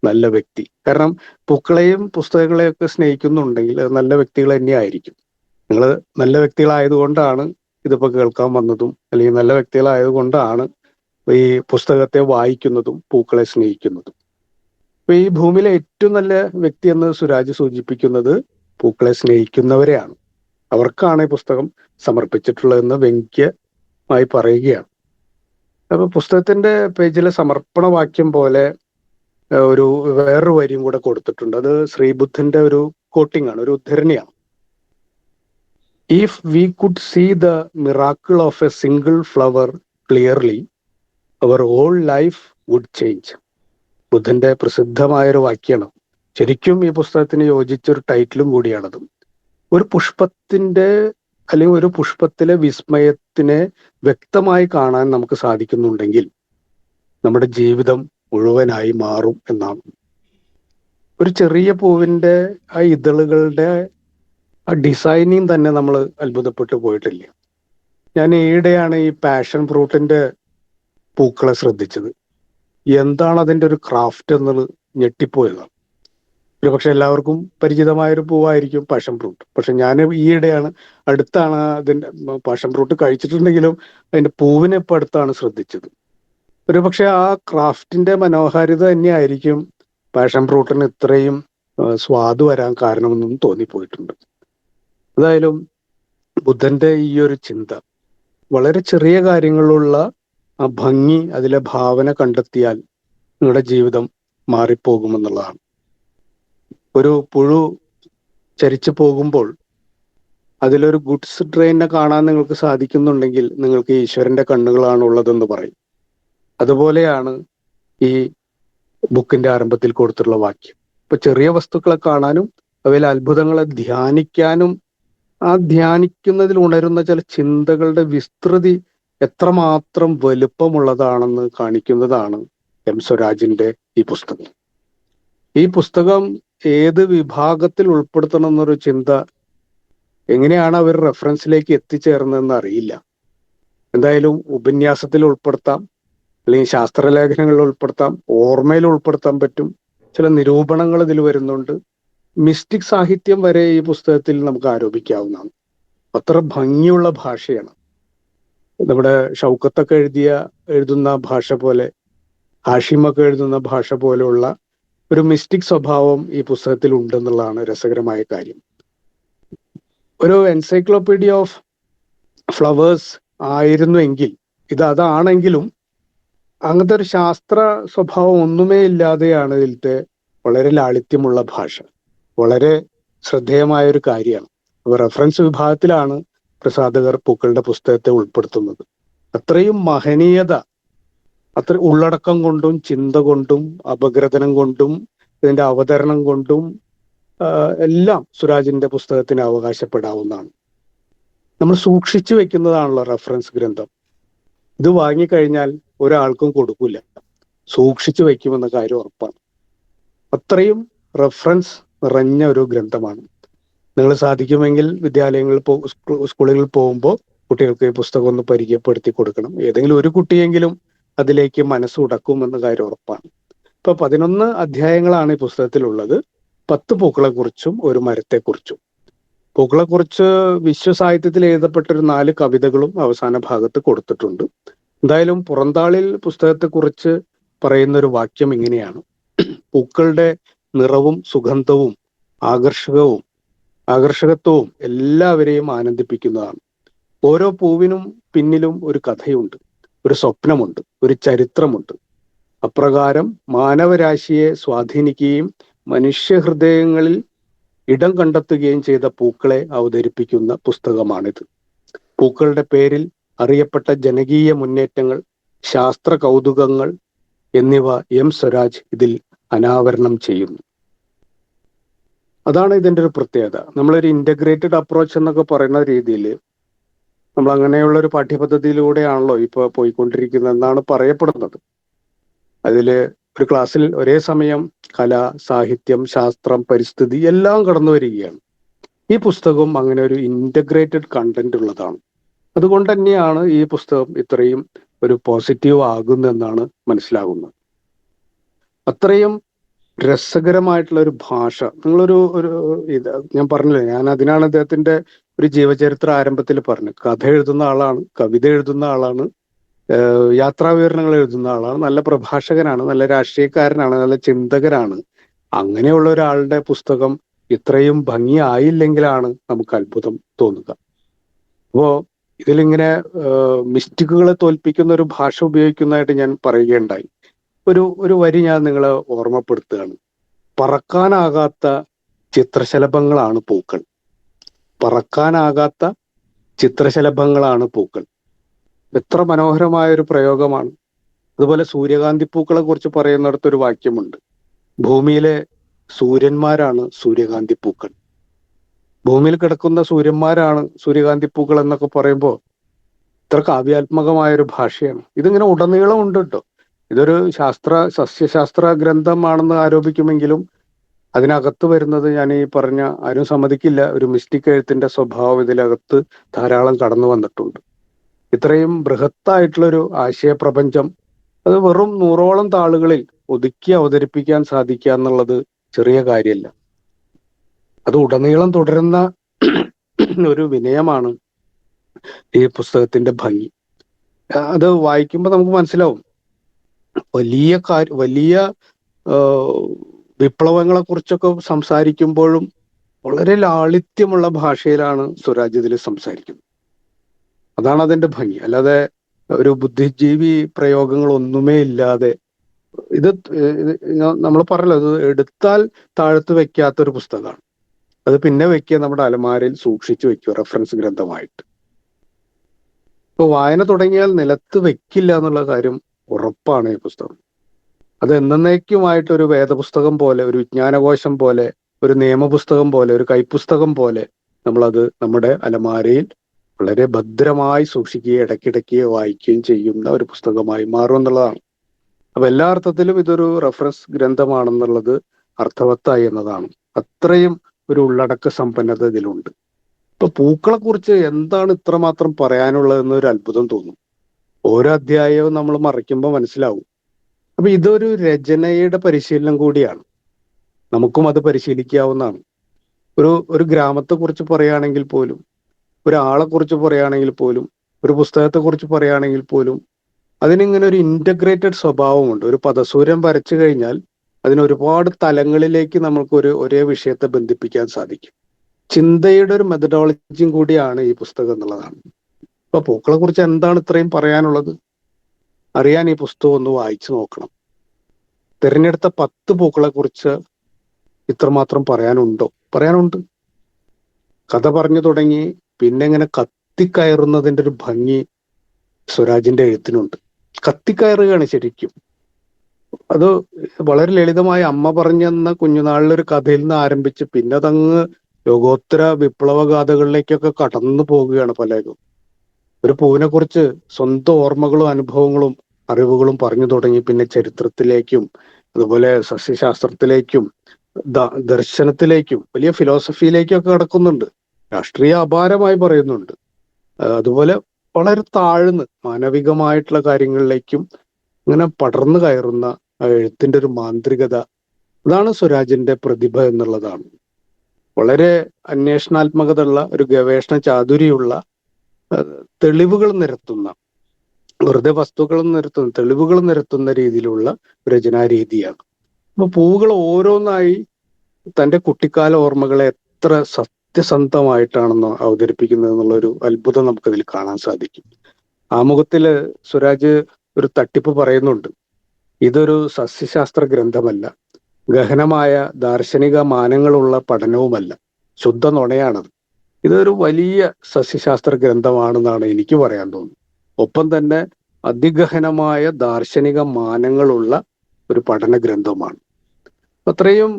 നല്ല വ്യക്തി. കാരണം പൂക്കളെയും പുസ്തകങ്ങളെയും ഒക്കെ സ്നേഹിക്കുന്നുണ്ടെങ്കിൽ അത് നല്ല വ്യക്തികൾ തന്നെയായിരിക്കും. നിങ്ങൾ നല്ല വ്യക്തികളായതുകൊണ്ടാണ് ഇതിപ്പോ കേൾക്കാൻ വന്നതും, അല്ലെങ്കിൽ നല്ല വ്യക്തികളായതുകൊണ്ടാണ് ഈ പുസ്തകത്തെ വായിക്കുന്നതും പൂക്കളെ സ്നേഹിക്കുന്നതും. അപ്പൊ ഈ ഭൂമിയിലെ ഏറ്റവും നല്ല വ്യക്തി എന്ന് സുരാജ് സൂചിപ്പിക്കുന്നത് പൂക്കളെ സ്നേഹിക്കുന്നവരെയാണ്. അവർക്കാണ് ഈ പുസ്തകം സമർപ്പിച്ചിട്ടുള്ളതെന്ന് വ്യംഗ്യമായി പറയുകയാണ്. അപ്പൊ പുസ്തകത്തിന്റെ പേജിലെ സമർപ്പണ വാക്യം പോലെ ഒരു വേറൊരു വരിയും കൂടെ കൊടുത്തിട്ടുണ്ട്. അത് ശ്രീബുദ്ധന്റെ ഒരു കോട്ടിംഗ് ആണ്, ഒരു ഉദ്ധരണിയാണ്. If we could see the miracle of a single flower clearly our whole life would change. ബുദ്ധന്റെ പ്രസിദ്ധമായൊരു വാക്യാണ്. ശരിക്കും ഈ പുസ്തകത്തിന് യോജിച്ചൊരു ടൈറ്റിലും കൂടിയാണത്. ഒരു പുഷ്പത്തിന്റെ അല്ലെങ്കിൽ ഒരു പുഷ്പത്തിലെ വിസ്മയത്തിനെ വ്യക്തമായി കാണാൻ നമുക്ക് സാധിക്കുന്നുണ്ടെങ്കിൽ നമ്മുടെ ജീവിതം മുഴുവനായി മാറും എന്നാണ്. ഒരു ചെറിയ പൂവിന്റെ ആ ഇതളുകളുടെ ആ ഡിസൈനിങ് തന്നെ നമ്മൾ അത്ഭുതപ്പെട്ടു പോയിട്ടില്ല. ഞാൻ ഈയിടെയാണ് ഈ പാഷൻ ഫ്രൂട്ടിന്റെ പൂക്കളെ ശ്രദ്ധിച്ചത്. എന്താണ് അതിന്റെ ഒരു ക്രാഫ്റ്റ് എന്നുള്ളത് ഞെട്ടിപ്പോയതാണ്. ഒരു പക്ഷെ എല്ലാവർക്കും പരിചിതമായൊരു പൂവായിരിക്കും പാഷൻ ഫ്രൂട്ട്. പക്ഷെ ഞാൻ ഈയിടെയാണ്, അടുത്താണ് അതിന്റെ പാഷൻ ഫ്രൂട്ട് കഴിച്ചിട്ടുണ്ടെങ്കിലും അതിന്റെ പൂവിനെ ഇപ്പൊ അടുത്താണ് ശ്രദ്ധിച്ചത്. ഒരു പക്ഷെ ആ ക്രാഫ്റ്റിന്റെ മനോഹാരിത തന്നെയായിരിക്കും പാഷൻ ഫ്രൂട്ടിന് ഇത്രയും സ്വാദ് വരാൻ കാരണമെന്നും തോന്നിപ്പോയിട്ടുണ്ട്. എന്തായാലും ബുദ്ധന്റെ ഈ ഒരു ചിന്ത, വളരെ ചെറിയ കാര്യങ്ങളിലുള്ള ആ ഭംഗി, അതിലെ ഭാവന കണ്ടെത്തിയാൽ നിങ്ങളുടെ ജീവിതം മാറിപ്പോകുമെന്നുള്ളതാണ്. ഒരു പുഴു ചരിച്ചു പോകുമ്പോൾ അതിലൊരു ഗുഡ്സ് ട്രെയിനിനെ കാണാൻ നിങ്ങൾക്ക് സാധിക്കുന്നുണ്ടെങ്കിൽ നിങ്ങൾക്ക് ഈശ്വരന്റെ കണ്ണുകളാണ് ഉള്ളതെന്ന് പറയും. അതുപോലെയാണ് ഈ ബുക്കിന്റെ ആരംഭത്തിൽ കൊടുത്തിട്ടുള്ള വാക്യം. ഇപ്പൊ ചെറിയ വസ്തുക്കളെ കാണാനും അവയിലെ അത്ഭുതങ്ങളെ ധ്യാനിക്കാനും ആ ധ്യാനിക്കുന്നതിൽ ഉണരുന്ന ചില ചിന്തകളുടെ വിസ്തൃതി എത്രമാത്രം വലുപ്പമുള്ളതാണെന്ന് കാണിക്കുന്നതാണ് എം സ്വരാജിന്റെ ഈ പുസ്തകം. ഈ പുസ്തകം ഏത് വിഭാഗത്തിൽ ഉൾപ്പെടുത്തണം എന്നൊരു ചിന്ത എങ്ങനെയാണ് അവർ റെഫറൻസിലേക്ക് എത്തിച്ചേർന്നതെന്ന് അറിയില്ല. എന്തായാലും ഉപന്യാസത്തിൽ ഉൾപ്പെടുത്താം, അല്ലെങ്കിൽ ശാസ്ത്രലേഖനങ്ങളിൽ ഉൾപ്പെടുത്താം, ഓർമ്മയിൽ ഉൾപ്പെടുത്താൻ പറ്റും. ചില നിരൂപണങ്ങൾ ഇതിൽ വരുന്നുണ്ട്. മിസ്റ്റിക് സാഹിത്യം വരെ ഈ പുസ്തകത്തിൽ നമുക്ക് ആരോപിക്കാവുന്നതാണ്. അത്ര ഭംഗിയുള്ള ഭാഷയാണ്. നമ്മുടെ ഷൗക്കത്തൊക്കെ എഴുതുന്ന ഭാഷ പോലെ, ഹാഷിമൊക്കെ എഴുതുന്ന ഭാഷ പോലെയുള്ള ഒരു മിസ്റ്റിക് സ്വഭാവം ഈ പുസ്തകത്തിൽ ഉണ്ടെന്നുള്ളതാണ് രസകരമായ കാര്യം. ഒരു എൻസൈക്ലോപീഡിയ ഓഫ് ഫ്ലവേഴ്സ് ആയിരുന്നുവെങ്കിൽ അതാണെങ്കിലും അങ്ങനത്തെ ഒരു ശാസ്ത്ര സ്വഭാവം ഒന്നുമേ ഇല്ലാതെയാണ് ഇതിലത്തെ വളരെ ലാളിത്യമുള്ള ഭാഷ. വളരെ ശ്രദ്ധേയമായ ഒരു കാര്യമാണ്. അപ്പൊ റെഫറൻസ് വിഭാഗത്തിലാണ് പ്രസാധകർ പൂക്കളുടെ പുസ്തകത്തെ ഉൾപ്പെടുത്തുന്നത്. അത്രയും മഹനീയത, അത്ര ഉള്ളടക്കം കൊണ്ടും ചിന്ത കൊണ്ടും അപഗ്രഥനം കൊണ്ടും ഇതിന്റെ അവതരണം കൊണ്ടും എല്ലാം സുരാജിന്റെ പുസ്തകത്തിന് അവകാശപ്പെടാവുന്നതാണ്. നമ്മൾ സൂക്ഷിച്ചു വെക്കുന്നതാണല്ലോ റെഫറൻസ് ഗ്രന്ഥം. ഇത് വാങ്ങിക്കഴിഞ്ഞാൽ ഒരാൾക്കും കൊടുക്കില്ല, സൂക്ഷിച്ചു വെക്കുമെന്ന കാര്യം ഉറപ്പാണ്. അത്രയും റെഫറൻസ് നിറഞ്ഞ ഒരു ഗ്രന്ഥമാണ്. നിങ്ങൾ സാധിക്കുമെങ്കിൽ വിദ്യാലയങ്ങളിൽ സ്കൂളുകളിൽ പോകുമ്പോൾ കുട്ടികൾക്ക് ഈ പുസ്തകം ഒന്ന് പരിചയപ്പെടുത്തി കൊടുക്കണം. ഏതെങ്കിലും ഒരു കുട്ടിയെങ്കിലും അതിലേക്ക് മനസ്സുടക്കുമെന്ന കാര്യം ഉറപ്പാണ്. ഇപ്പൊ 11 അധ്യായങ്ങളാണ് ഈ പുസ്തകത്തിലുള്ളത്. 10 പൂക്കളെക്കുറിച്ചും ഒരു മരത്തെക്കുറിച്ചും. പൂക്കളെക്കുറിച്ച് വിശ്വസാഹിത്യത്തിൽ എഴുതപ്പെട്ട ഒരു 4 കവിതകളും അവസാന ഭാഗത്ത് കൊടുത്തിട്ടുണ്ട്. എന്തായാലും പുറന്താളിൽ പുസ്തകത്തെക്കുറിച്ച് പറയുന്ന ഒരു വാക്യം ഇങ്ങനെയാണ്: പൂക്കളുടെ നിറവും സുഗന്ധവും ആകർഷകത്വവും എല്ലാവരെയും ആനന്ദിപ്പിക്കുന്നതാണ്. ഓരോ പൂവിനും പിന്നിലും ഒരു കഥയുണ്ട്, ഒരു സ്വപ്നമുണ്ട്, ഒരു ചരിത്രമുണ്ട്. അപ്രകാരം മാനവരാശിയെ സ്വാധീനിക്കുകയും മനുഷ്യഹൃദയങ്ങളിൽ ഇടം കണ്ടെത്തുകയും ചെയ്ത പൂക്കളെ അവതരിപ്പിക്കുന്ന പുസ്തകമാണിത്. പൂക്കളുടെ പേരിൽ അറിയപ്പെട്ട ജനകീയ മുന്നേറ്റങ്ങൾ, ശാസ്ത്ര കൗതുകങ്ങൾ എന്നിവ എം സ്വരാജ് ഇതിൽ അനാവരണം ചെയ്യുന്നു. അതാണ് ഇതിൻ്റെ ഒരു പ്രത്യേകത. നമ്മളൊരു ഇന്റഗ്രേറ്റഡ് അപ്രോച്ച് എന്നൊക്കെ പറയുന്ന രീതിയിൽ നമ്മൾ അങ്ങനെയുള്ള ഒരു പാഠ്യപദ്ധതിയിലൂടെയാണല്ലോ ഇപ്പോൾ പോയിക്കൊണ്ടിരിക്കുന്നത് എന്നാണ് പറയപ്പെടുന്നത്. അതിൽ ഒരു ക്ലാസ്സിൽ ഒരേ സമയം കല, സാഹിത്യം, ശാസ്ത്രം, പരിസ്ഥിതി എല്ലാം കടന്നു വരികയാണ്. ഈ പുസ്തകം അങ്ങനെ ഒരു ഇന്റഗ്രേറ്റഡ് കണ്ടന്റ് ഉള്ളതാണ്. അതുകൊണ്ട് തന്നെയാണ് ഈ പുസ്തകം ഇത്രയും ഒരു പോസിറ്റീവ് ആകുന്നെന്നാണ് മനസ്സിലാകുന്നത്. അത്രയും രസകരമായിട്ടുള്ള ഒരു ഭാഷ. നിങ്ങളൊരു ഒരു ഇത് ഞാൻ പറഞ്ഞില്ലേ, ഞാൻ അതിനാണ് അദ്ദേഹത്തിന്റെ ഒരു ജീവചരിത്ര ആരംഭത്തിൽ പറഞ്ഞു. കഥ എഴുതുന്ന ആളാണ്, കവിത എഴുതുന്ന ആളാണ്, യാത്രാവിവരണങ്ങൾ എഴുതുന്ന ആളാണ്, നല്ല പ്രഭാഷകനാണ്, നല്ല രാഷ്ട്രീയക്കാരനാണ്, നല്ല ചിന്തകരാണ്. അങ്ങനെയുള്ള ഒരാളുടെ പുസ്തകം ഇത്രയും ഭംഗിയായില്ലെങ്കിലാണ് നമുക്ക് അത്ഭുതം തോന്നുക. അപ്പോ ഇതിലിങ്ങനെ മിസ്റ്റേക്കുകളെ തോൽപ്പിക്കുന്ന ഒരു ഭാഷ ഉപയോഗിക്കുന്നതായിട്ട് ഞാൻ പറയുകയുണ്ടായി. ഒരു വരി ഞാൻ നിങ്ങളെ ഓർമ്മപ്പെടുത്തുകയാണ്. പറക്കാനാകാത്ത ചിത്രശലഭങ്ങളാണ് പൂക്കൾ. പറക്കാനാകാത്ത ചിത്രശലഭങ്ങളാണ് പൂക്കൾ. എത്ര മനോഹരമായ ഒരു പ്രയോഗമാണ്. അതുപോലെ സൂര്യകാന്തി പൂക്കളെ കുറിച്ച് പറയുന്നിടത്തൊരു വാക്യമുണ്ട്. ഭൂമിയിലെ സൂര്യന്മാരാണ് സൂര്യകാന്തി പൂക്കൾ. ഭൂമിയിൽ കിടക്കുന്ന സൂര്യന്മാരാണ് സൂര്യകാന്തി പൂക്കൾ എന്നൊക്കെ പറയുമ്പോൾ ഇത്ര കാവ്യാത്മകമായ ഒരു ഭാഷയാണ്. ഇതിങ്ങനെ ഉടനീളം ഉണ്ട് കേട്ടോ. ഇതൊരു സസ്യശാസ്ത്ര ഗ്രന്ഥമാണെന്ന് ആരോപിക്കുമെങ്കിലും അതിനകത്ത് വരുന്നത്, ഞാൻ ഈ പറഞ്ഞ, ആരും സമ്മതിക്കില്ല, ഒരു മിസ്റ്റിക് എഴുത്തിന്റെ സ്വഭാവം ഇതിനകത്ത് ധാരാളം കടന്നു വന്നിട്ടുണ്ട്. ഇത്രയും ബൃഹത്തായിട്ടുള്ളൊരു ആശയപ്രപഞ്ചം അത് വെറും 100ഓളം താളുകളിൽ ഒതുക്കി അവതരിപ്പിക്കാൻ സാധിക്കുക എന്നുള്ളത് ചെറിയ കാര്യമല്ല. അത് ഉടനീളം തുടരുന്ന ഒരു വിനയമാണ് ഈ പുസ്തകത്തിന്റെ ഭംഗി. അത് വായിക്കുമ്പോൾ നമുക്ക് മനസ്സിലാവും വലിയ വിപ്ലവങ്ങളെ കുറിച്ചൊക്കെ സംസാരിക്കുമ്പോഴും വളരെ ലാളിത്യമുള്ള ഭാഷയിലാണ് സ്വരാജ് ഇതിൽ സംസാരിക്കുന്നത്. അതാണ് അതിന്റെ ഭംഗി. അല്ലാതെ ഒരു ബുദ്ധിജീവി പ്രയോഗങ്ങളൊന്നുമേ ഇല്ലാതെ ഇത് നമ്മൾ പറഞ്ഞല്ലോ, ഇത് എടുത്താൽ താഴത്ത് വെക്കാത്തൊരു പുസ്തകമാണ്. അത് പിന്നെ വെക്കുക നമ്മുടെ അലമാരയിൽ സൂക്ഷിച്ചു വെക്കുക റെഫറൻസ് ഗ്രന്ഥമായിട്ട്. ഇപ്പൊ വായന തുടങ്ങിയാൽ നിലത്ത് വെക്കില്ല എന്നുള്ള കാര്യം ഉറപ്പാണ് ഈ പുസ്തകം. അത് എന്നേക്കുമായിട്ട് ഒരു വേദപുസ്തകം പോലെ, ഒരു വിജ്ഞാനകോശം പോലെ, ഒരു നിയമപുസ്തകം പോലെ, ഒരു കൈപ്പുസ്തകം പോലെ നമ്മളത് നമ്മുടെ അലമാരയിൽ വളരെ ഭദ്രമായി സൂക്ഷിക്കുകയും ഇടയ്ക്കിടയ്ക്ക് വായിക്കുകയും ചെയ്യുന്ന ഒരു പുസ്തകമായി മാറും എന്നുള്ളതാണ്. അപ്പൊ എല്ലാ അർത്ഥത്തിലും ഇതൊരു റെഫറൻസ് ഗ്രന്ഥമാണെന്നുള്ളത് അർത്ഥവത്തായി എന്നതാണ്. അത്രയും ഒരു ഉള്ളടക്ക സമ്പന്നത ഇതിലുണ്ട്. ഇപ്പൊ പൂക്കളെ കുറിച്ച് എന്താണ് ഇത്രമാത്രം പറയാനുള്ളതെന്ന് ഒരു അത്ഭുതം തോന്നും. ഓരോ അധ്യായവും നമ്മൾ മറിക്കുമ്പോൾ മനസ്സിലാവും. അപ്പൊ ഇതൊരു രചനയുടെ പരിശീലനം കൂടിയാണ്. നമുക്കും അത് പരിശീലിക്കാവുന്നതാണ്. ഒരു ഗ്രാമത്തെ കുറിച്ച് പറയുകയാണെങ്കിൽ പോലും, ഒരാളെ കുറിച്ച് പറയുകയാണെങ്കിൽ പോലും, ഒരു പുസ്തകത്തെ കുറിച്ച് പറയുകയാണെങ്കിൽ പോലും അതിനിങ്ങനെ ഒരു ഇന്റഗ്രേറ്റഡ് സ്വഭാവമുണ്ട്. ഒരു പദസൂര്യൻ വരച്ചു കഴിഞ്ഞാൽ അതിന് ഒരുപാട് തലങ്ങളിലേക്ക് നമുക്ക് ഒരേ വിഷയത്തെ ബന്ധിപ്പിക്കാൻ സാധിക്കും. ചിന്തയുടെ ഒരു മെത്തഡോളജിയും കൂടിയാണ് ഈ പുസ്തകം എന്നുള്ളതാണ്. അപ്പൊ പൂക്കളെ കുറിച്ച് എന്താണ് ഇത്രയും പറയാനുള്ളത് അറിയാൻ ഈ പുസ്തകം ഒന്ന് വായിച്ചു നോക്കണം. തിരഞ്ഞെടുത്ത 10 പൂക്കളെ കുറിച്ച് ഇത്രമാത്രം പറയാനുണ്ടോ? പറയാനുണ്ട്. കഥ പറഞ്ഞു തുടങ്ങി പിന്നെ ഇങ്ങനെ കത്തിക്കയറുന്നതിന്റെ ഒരു ഭംഗി സ്വരാജിന്റെ എഴുത്തിനുണ്ട്. കത്തിക്കയറുകയാണ് ശരിക്കും. അത് വളരെ ലളിതമായ അമ്മ പറഞ്ഞെന്ന കുഞ്ഞുനാളിലൊരു കഥയിൽ നിന്ന് ആരംഭിച്ച് പിന്നെ അതങ്ങ് ലോകോത്തര വിപ്ലവ ഗാഥകളിലേക്കൊക്കെ കടന്നു പോവുകയാണ് പലരും. ഒരു പൂവിനെ കുറിച്ച് സ്വന്തം ഓർമ്മകളും അനുഭവങ്ങളും അറിവുകളും പറഞ്ഞു തുടങ്ങി പിന്നെ ചരിത്രത്തിലേക്കും അതുപോലെ സസ്യശാസ്ത്രത്തിലേക്കും ദർശനത്തിലേക്കും വലിയ ഫിലോസഫിയിലേക്കൊക്കെ കടക്കുന്നുണ്ട്. രാഷ്ട്രീയ അപാരമായി പറയുന്നുണ്ട്. അതുപോലെ വളരെ താഴ്ന്ന് മാനവികമായിട്ടുള്ള കാര്യങ്ങളിലേക്കും ഇങ്ങനെ പടർന്നു കയറുന്ന എഴുത്തിന്റെ ഒരു മാന്ത്രികത, അതാണ് സ്വരാജിന്റെ പ്രതിഭ എന്നുള്ളതാണ്. വളരെ അന്വേഷണാത്മകത ഉള്ള, ഒരു ഗവേഷണ ചാതുരിയുള്ള, തെളിവുകൾ നിരത്തുന്ന, വെറുതെ വസ്തുക്കൾ നിരത്തുന്ന, തെളിവുകൾ നിരത്തുന്ന രീതിയിലുള്ള രചനാരീതിയാണ്. അപ്പൊ പൂവുകൾ ഓരോന്നായി തന്റെ കുട്ടിക്കാല ഓർമ്മകളെ എത്ര സത്യസന്ധമായിട്ടാണെന്ന് അവതരിപ്പിക്കുന്നത് എന്നുള്ളൊരു അത്ഭുതം നമുക്കതിൽ കാണാൻ സാധിക്കും. ആമുഖത്തില് സ്വരാജ് ഒരു തട്ടിപ്പ് പറയുന്നുണ്ട്. ഇതൊരു സസ്യശാസ്ത്ര ഗ്രന്ഥമല്ല, ഗഹനമായ ദാർശനിക മാനങ്ങളുള്ള പഠനവുമല്ല, ശുദ്ധ നുണയാണത്. ഇതൊരു വലിയ സസ്യശാസ്ത്ര ഗ്രന്ഥമാണെന്നാണ് എനിക്ക് പറയാൻ തോന്നുന്നത്. ഒപ്പം തന്നെ അതിഗഹനമായ ദാർശനിക മാനങ്ങളുള്ള ഒരു പഠന ഗ്രന്ഥമാണ്. അത്രയും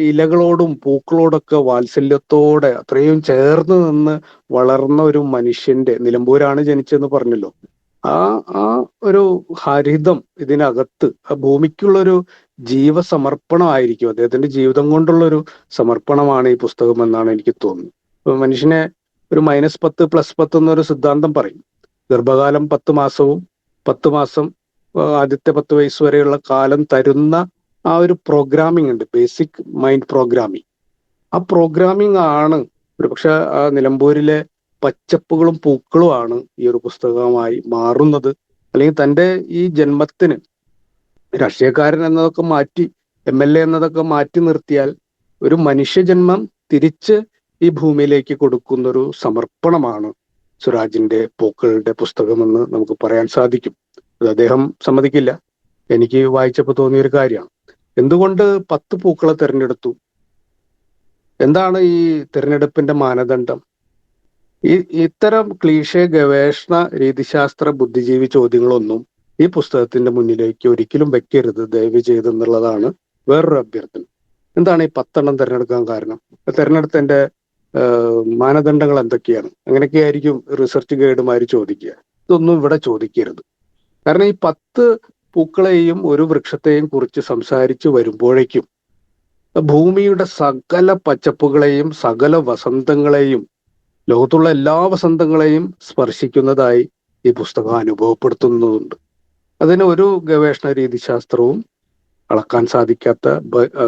ഇലകളോടും പൂക്കളോടൊക്കെ വാത്സല്യത്തോടെ അത്രയും ചേർന്ന് നിന്ന് വളർന്ന ഒരു മനുഷ്യന്റെ, നിലമ്പൂരാണ് ജനിച്ചെന്ന് പറഞ്ഞല്ലോ, ആ ഒരു ഹരിതം ഇതിനകത്ത്, ആ ഭൂമിക്കുള്ളൊരു ജീവസമർപ്പണമായിരിക്കും, അദ്ദേഹത്തിന്റെ ജീവിതം കൊണ്ടുള്ളൊരു സമർപ്പണമാണ് ഈ പുസ്തകം എന്നാണ് എനിക്ക് തോന്നുന്നത്. ഇപ്പൊ മനുഷ്യനെ ഒരു -10 +10 എന്നൊരു സിദ്ധാന്തം പറയും. ഗർഭകാലം 10 മാസവും 10 മാസം ആദ്യത്തെ 10 വയസ്സ് വരെയുള്ള കാലം തരുന്ന ആ ഒരു പ്രോഗ്രാമിംഗ് ഉണ്ട്, ബേസിക് മൈൻഡ് പ്രോഗ്രാമിംഗ്. ആ പ്രോഗ്രാമിംഗ് ആണ് ഒരുപക്ഷെ ആ നിലമ്പൂരിലെ പച്ചപ്പുകളും പൂക്കളും ആണ് ഈ ഒരു പുസ്തകമായി മാറുന്നത്. അല്ലെങ്കിൽ തൻ്റെ ഈ ജന്മത്തിന് രാഷ്ട്രീയക്കാരൻ എന്നതൊക്കെ മാറ്റി, MLA എന്നതൊക്കെ മാറ്റി നിർത്തിയാൽ ഒരു മനുഷ്യജന്മം തിരിച്ച് ഈ ഭൂമിയിലേക്ക് കൊടുക്കുന്നൊരു സമർപ്പണമാണ് സുരാജിന്റെ പൂക്കളുടെ പുസ്തകമെന്ന് നമുക്ക് പറയാൻ സാധിക്കും. അത് അദ്ദേഹം സമ്മതിക്കില്ല. എനിക്ക് വായിച്ചപ്പോൾ തോന്നിയൊരു കാര്യമാണ്. എന്തുകൊണ്ട് 10 പൂക്കളെ തിരഞ്ഞെടുത്തു? എന്താണ് ഈ തിരഞ്ഞെടുപ്പിന്റെ മാനദണ്ഡം? ഇത്തരം ക്ലീഷേ ഗവേഷണ രീതിശാസ്ത്ര ബുദ്ധിജീവി ചോദ്യങ്ങളൊന്നും ഈ പുസ്തകത്തിന്റെ മുന്നിലേക്ക് ഒരിക്കലും വെക്കരുത് ദയവ് ചെയ്തെന്നുള്ളതാണ് വേറൊരു അഭ്യർത്ഥന. എന്താണ് ഈ 10 തിരഞ്ഞെടുക്കാൻ കാരണം? തിരഞ്ഞെടുത്തതിന്റെ മാനദണ്ഡങ്ങൾ എന്തൊക്കെയാണ്? അങ്ങനെയൊക്കെ ആയിരിക്കും റിസർച്ച് ഗൈഡുമാർ ചോദിക്കുക. ഇതൊന്നും ഇവിടെ ചോദിക്കരുത്. കാരണം ഈ 10 പൂക്കളെയും ഒരു വൃക്ഷത്തെയും കുറിച്ച് സംസാരിച്ചു വരുമ്പോഴേക്കും ഭൂമിയുടെ സകല പച്ചപ്പുകളെയും സകല വസന്തങ്ങളെയും ലോകത്തുള്ള എല്ലാ വസന്തങ്ങളെയും സ്പർശിക്കുന്നതായി ഈ പുസ്തകം അനുഭവപ്പെടുത്തുന്നുണ്ട്. അതിന് ഒരു ഗവേഷണ രീതിശാസ്ത്രവും അളക്കാൻ സാധിക്കാത്ത